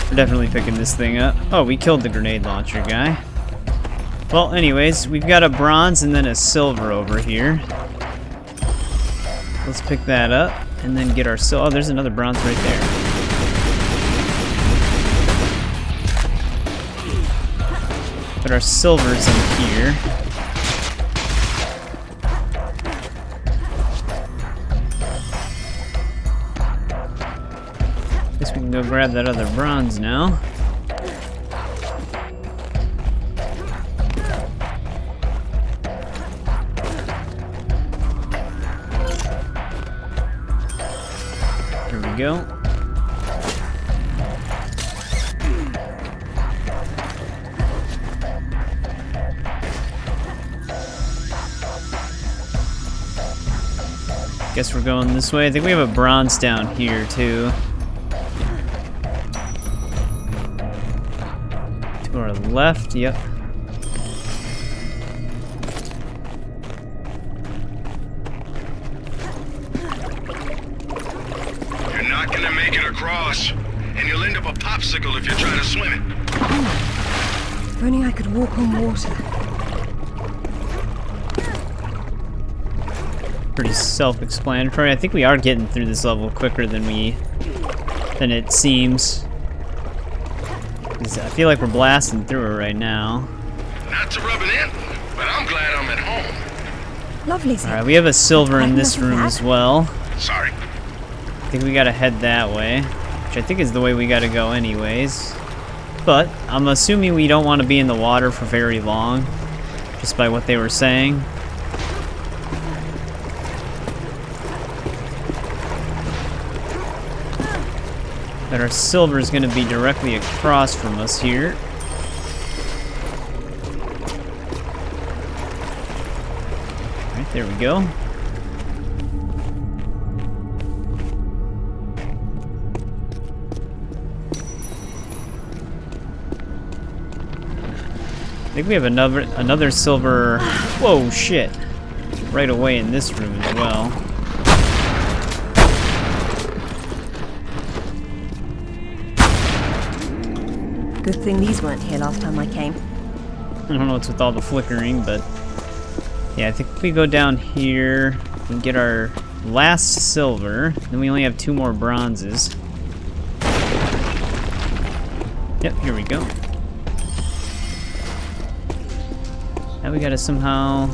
We're definitely picking this thing up. Oh, we killed the grenade launcher guy. Well, anyways, we've got a bronze and then a silver over here. Let's pick that up and then get our silver. Oh, there's another bronze right there. But our silver's in here. Guess we can go grab that other bronze now. we go. Guess we're going this way. I think we have a bronze down here, too. To our left, yep.
You're not gonna make it across, and you'll end up a popsicle if you try to swim it.
If only I could walk on water.
Pretty self-explanatory. I think we are getting through this level quicker than it seems. 'Cause I feel like we're blasting through it right now.
Not to rub it in, but I'm glad I'm at home.
Lovely.
Alright, we have a silver in this room as well.
Sorry.
I think we gotta head that way, which I think is the way we gotta go anyways. But I'm assuming we don't want to be in the water for very long, just by what they were saying. But our silver is going to be directly across from us here. Alright, there we go. I think we have another silver. Whoa, shit! Right away in this room as well.
Good thing these weren't here last time I came.
I don't know what's with all the flickering, but yeah, I think if we go down here and get our last silver, then we only have 2 more bronzes. Yep, here we go. Now we gotta somehow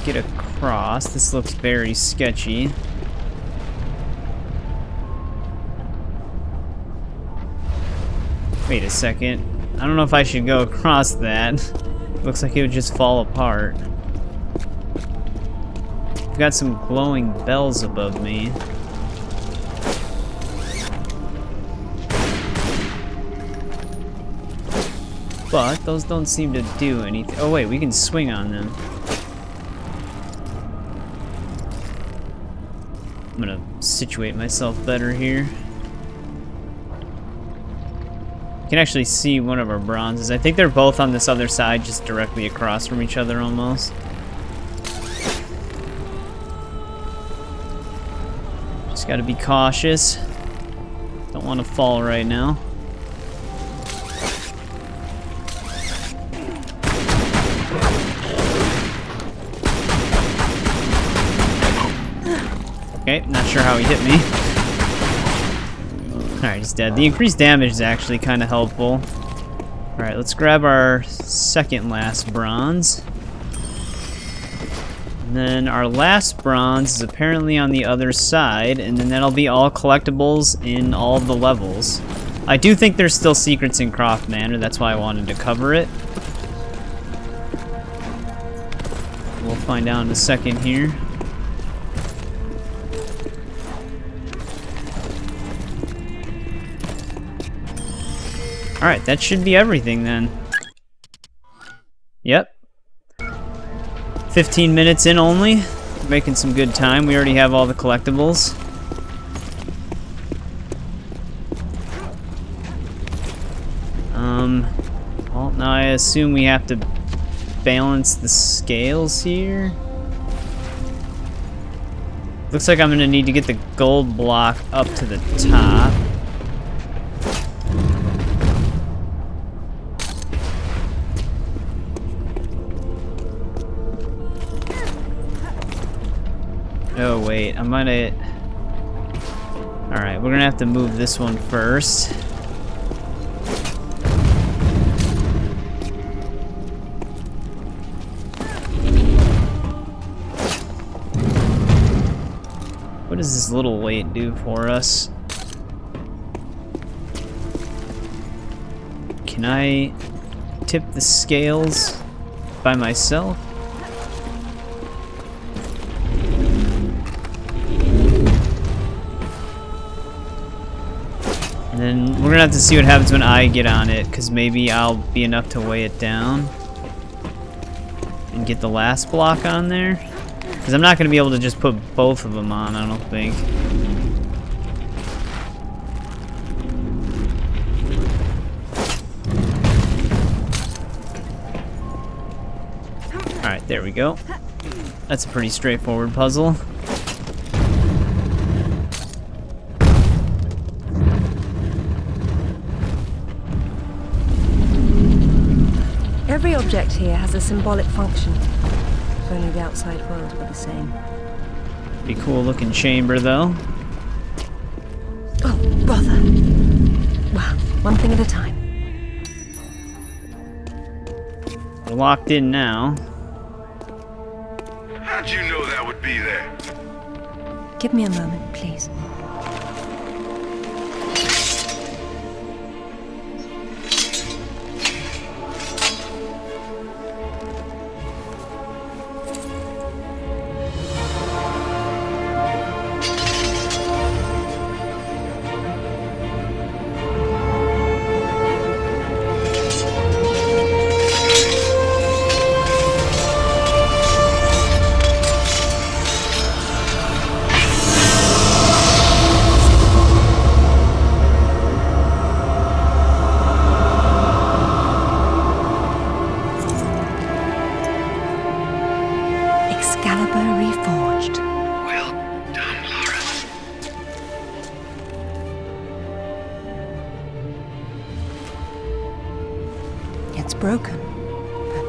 get across. This looks very sketchy. Wait a second. I don't know if I should go across that. Looks like it would just fall apart. We've got some glowing bells above me. But those don't seem to do anything. Oh wait, we can swing on them. I'm gonna situate myself better here. You can actually see one of our bronzes. I think they're both on this other side, just directly across from each other almost. Just gotta be cautious. Don't want to fall right now. Okay, not sure how he hit me. Alright, he's dead. The increased damage is actually kind of helpful. Alright, let's grab our second last bronze. And then our last bronze is apparently on the other side, and then that'll be all collectibles in all of the levels. I do think there's still secrets in Croft Manor, that's why I wanted to cover it. We'll find out in a second here. Alright, that should be everything then. Yep. 15 minutes in only. We're making some good time. We already have all the collectibles. Well, now I assume we have to balance the scales here. Looks like I'm gonna need to get the gold block up to the top. Oh wait, I might have... Alright, we're gonna have to move this one first. What does this little weight do for us? Can I tip the scales by myself? And then we're gonna have to see what happens when I get on it, because maybe I'll be enough to weigh it down and get the last block on there. Because I'm not gonna be able to just put both of them on, I don't think. Alright, there we go. That's a pretty straightforward puzzle.
Every object here has a symbolic function. If only the outside world were the same.
Pretty cool looking chamber, though.
Oh, bother. Well, one thing at a time.
We're locked in now.
How'd you know that would be there?
Give me a moment, please. Excalibur reforged.
Well done, Lara.
It's broken, but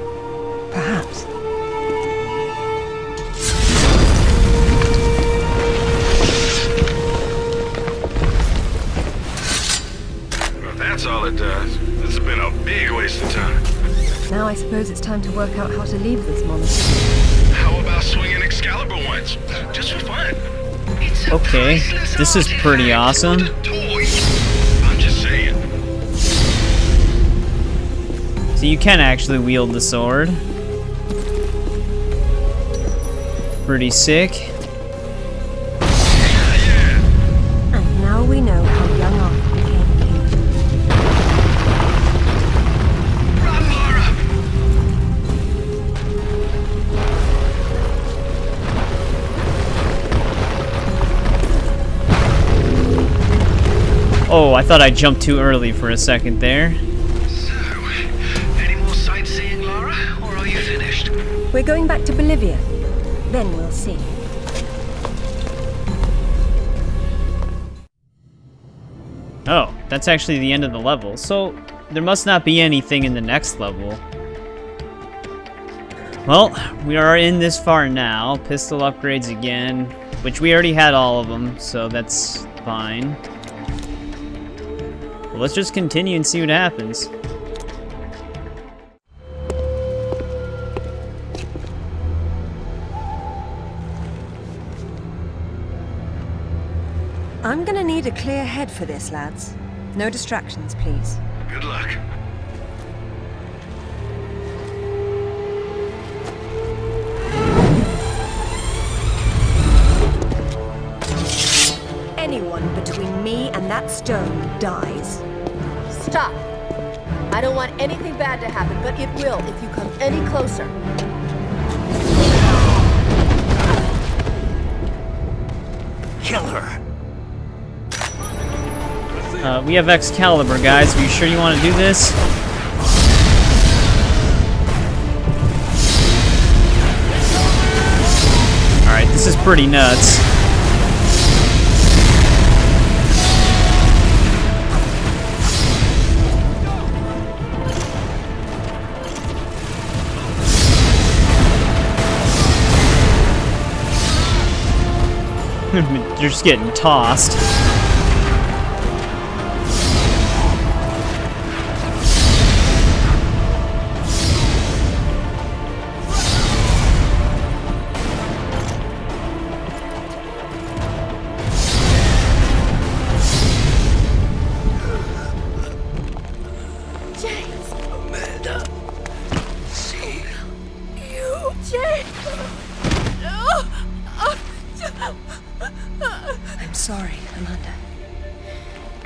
perhaps.
Well, if that's all it does, this has been a big waste of time.
Now I suppose it's time to work out how to leave this monastery.
How about swinging Excalibur once? Just for fun.
It's a
Okay,
priceless
this is pretty
artifact,
awesome.
not a toy.
I'm just saying.
So you can actually wield the sword. Pretty sick.
And now we know how young Arthur became king.
Run, Lara!
Oh, I thought I jumped too early for a second there.
So, any more sightseeing, Lara, or are you finished?
We're going back to Bolivia. Then we'll see.
Oh, that's actually the end of the level. So there must not be anything in the next level. Well, we are in this far now. Pistol upgrades again, which we already had all of them, so that's fine. Well, let's just continue and see what happens.
I'm gonna need a clear head for this, lads. No distractions, please.
Good luck.
Anyone between me and that stone dies.
Stop! I don't want anything bad to happen, but it will if you come any closer.
Kill her.
We have Excalibur, guys. Are you sure you want to do this? Alright, this is pretty nuts. You're just getting tossed.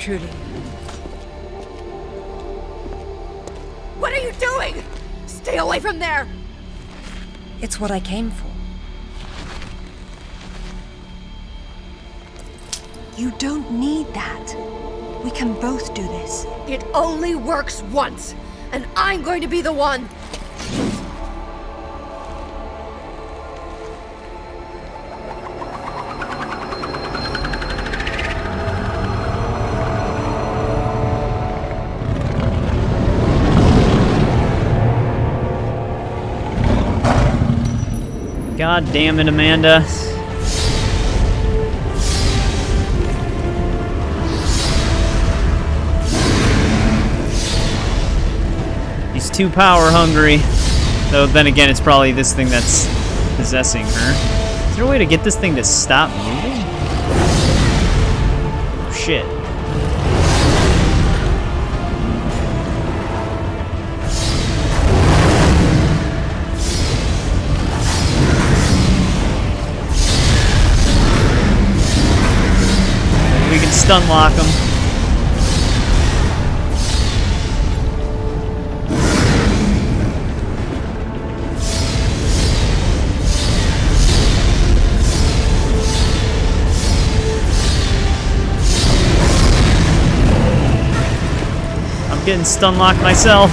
truly.
What are you doing? Stay away from there!
It's what I came for. You don't need that. We can both do this.
It only works once, and I'm going to be the one.
God damn it, Amanda. He's too power hungry. Though then again, it's probably this thing that's possessing her. Is there a way to get this thing to stop moving? Oh, shit. We can stun lock him. I'm getting stun locked myself.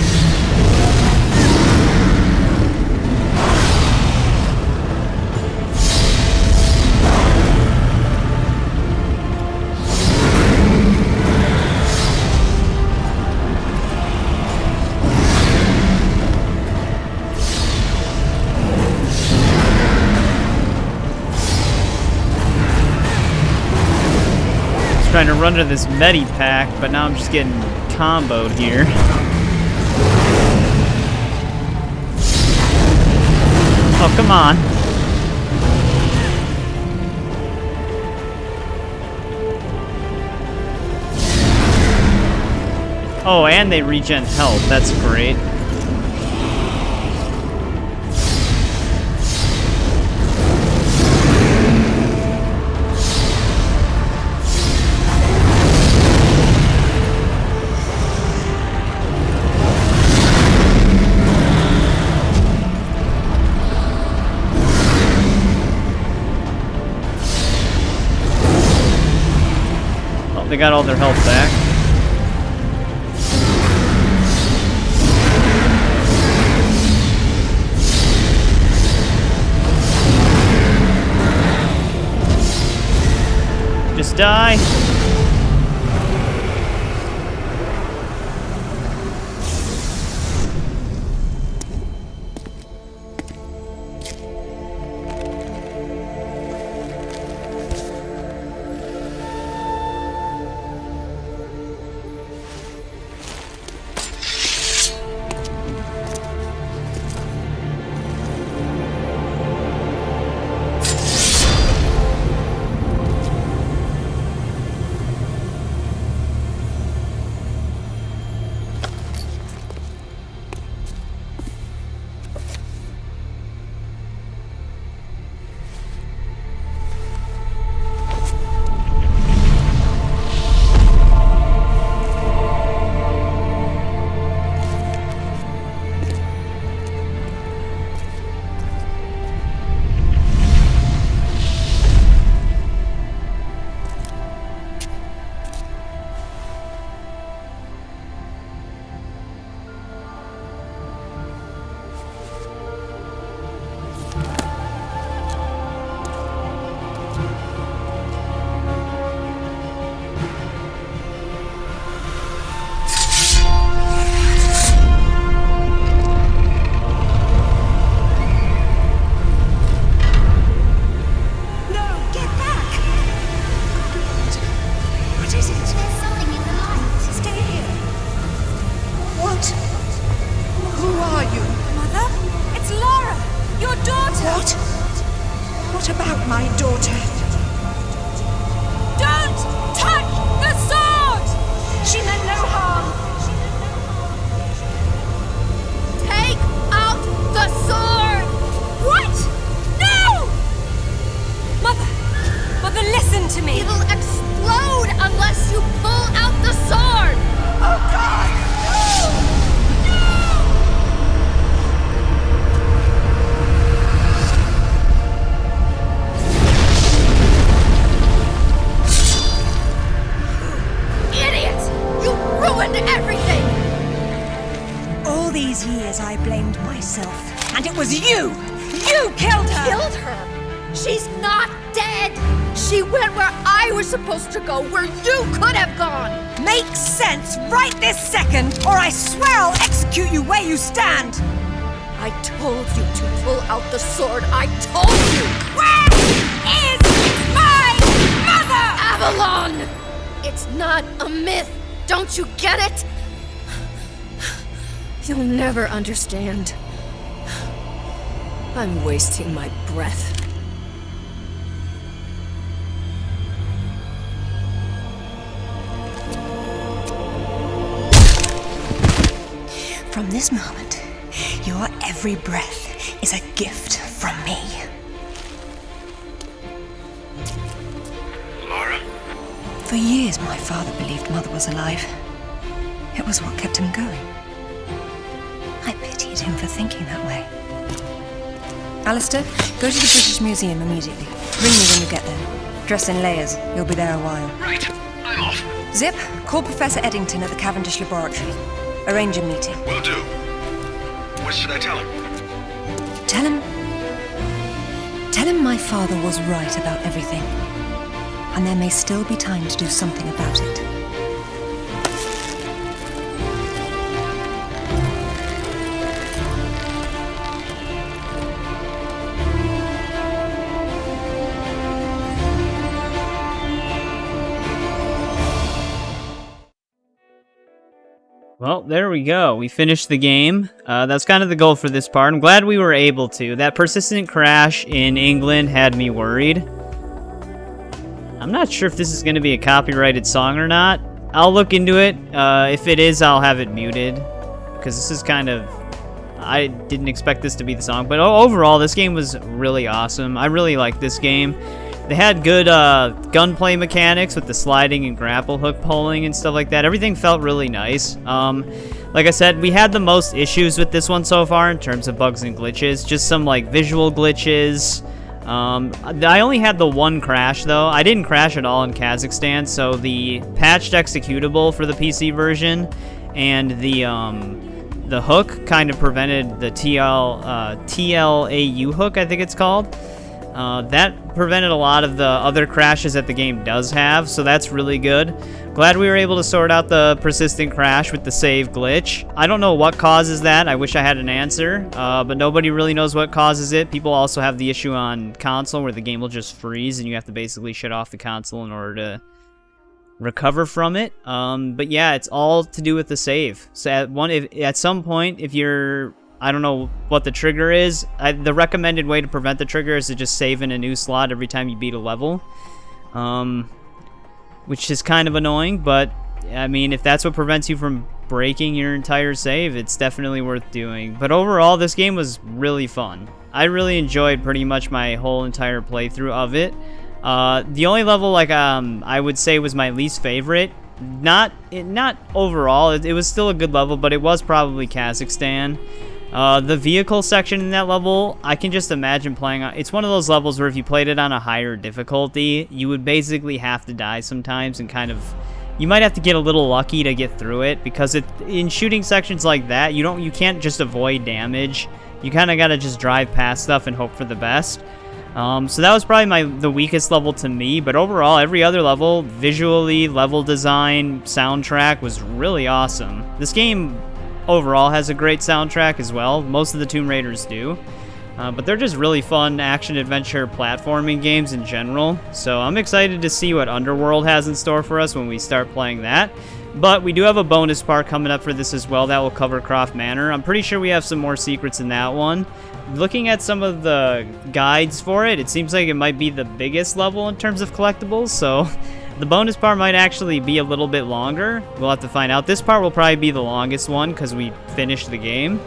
Trying to run to this medi pack, but now I'm just getting comboed here. Oh, come on. Oh, and they regen health. That's great. They got all their health back. Just die.
What about my daughter?
Don't touch the sword!
She meant no harm.
Take out the sword!
What? No! Mother, listen to me.
It'll explode unless you pull out the
You killed her!
Killed her? She's not dead! She went where I was supposed to go, where you could have gone!
Makes sense right this second, or I swear I'll execute you where you stand!
I told you to pull out the sword. I told you!
Where is my mother?
Avalon! It's not a myth. Don't you get it? You'll never understand. I'm wasting my breath.
From this moment, your every breath is a gift from me.
Lara?
For years, my father believed Mother was alive. It was what kept him going. I pitied him for thinking that way. Alistair, go to the British Museum immediately. Ring me when you get there. Dress in layers. You'll be there a while.
Right, I'm off.
Zip, call Professor Eddington at the Cavendish Laboratory. Arrange a meeting.
Will do. What should I tell him?
Tell him my father was right about everything. And there may still be time to do something about it.
Well, there we go. We finished the game. That's kind of the goal for this part. I'm glad we were able to. That persistent crash in England had me worried. I'm not sure if this is going to be a copyrighted song or not. I'll look into it. If it is, I'll have it muted. Because this is kind of... I didn't expect this to be the song. But overall, this game was really awesome. I really liked this game. They had good gunplay mechanics with the sliding and grapple hook pulling and stuff like that. Everything felt really nice. Like I said, we had the most issues with this one so far in terms of bugs and glitches. Just some like visual glitches. I only had the one crash though. I didn't crash at all in Kazakhstan, so the patched executable for the PC version and the hook kind of prevented the TLAU hook, I think it's called. That prevented a lot of the other crashes that the game does have, so that's really good. Glad we were able to sort out the persistent crash with the save glitch. I don't know what causes that. I wish I had an answer, but nobody really knows what causes it. People also have the issue on console where the game will just freeze and you have to basically shut off the console in order to recover from it. But yeah, it's all to do with the save. So at some point, if you're... I don't know what the trigger is. The recommended way to prevent the trigger is to just save in a new slot every time you beat a level. Which is kind of annoying, but I mean, if that's what prevents you from breaking your entire save, it's definitely worth doing. But overall, this game was really fun. I really enjoyed pretty much my whole entire playthrough of it. The only level, like, I would say was my least favorite. Not overall, it was still a good level, but it was probably Kazakhstan. The vehicle section in that level, I can just imagine playing on... It's one of those levels where if you played it on a higher difficulty, you would basically have to die sometimes and kind of... You might have to get a little lucky to get through it, because in shooting sections like that, you can't just avoid damage. You kind of got to just drive past stuff and hope for the best. So that was probably the weakest level to me, but overall, every other level, visually, level design, soundtrack, was really awesome. This game... overall has a great soundtrack as well. Most of the Tomb Raiders do. But they're just really fun action-adventure platforming games in general. So I'm excited to see what Underworld has in store for us when we start playing that. But we do have a bonus part coming up for this as well that will cover Croft Manor. I'm pretty sure we have some more secrets in that one. Looking at some of the guides for it, it seems like it might be the biggest level in terms of collectibles. So... the bonus part might actually be a little bit longer. We'll have to find out. This part will probably be the longest one because we finished the game.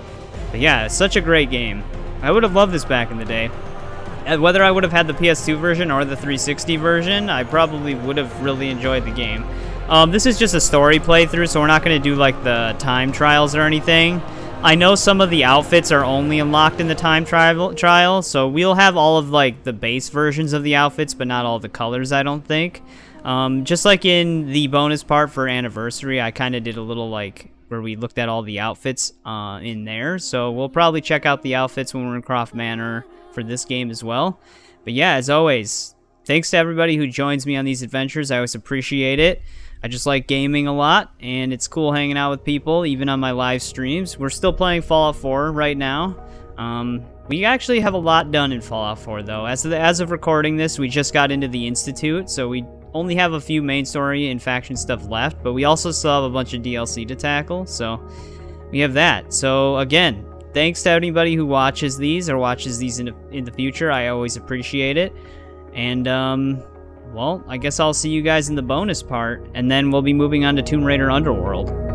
But yeah, it's such a great game. I would have loved this back in the day. Whether I would have had the PS2 version or the 360 version, I probably would have really enjoyed the game. This is just a story playthrough, so we're not going to do like the time trials or anything. I know some of the outfits are only unlocked in the time trial, so we'll have all of like the base versions of the outfits, but not all the colors, I don't think. Just like in the bonus part for Anniversary, I kind of did a little like where we looked at all the outfits in there. So we'll probably check out the outfits when we're in Croft Manor for this game as well. But yeah, as always, thanks to everybody who joins me on these adventures. I always appreciate it. I just like gaming a lot, and it's cool hanging out with people, even on my live streams. We're still playing Fallout 4 right now. We actually have a lot done in Fallout 4, though. As of recording this, we just got into the Institute, so we only have a few main story and faction stuff left, but we also still have a bunch of DLC to tackle, so we have that. So, again, thanks to anybody who watches these or watches these in the future. I always appreciate it. And, well, I guess I'll see you guys in the bonus part, and then we'll be moving on to Tomb Raider Underworld.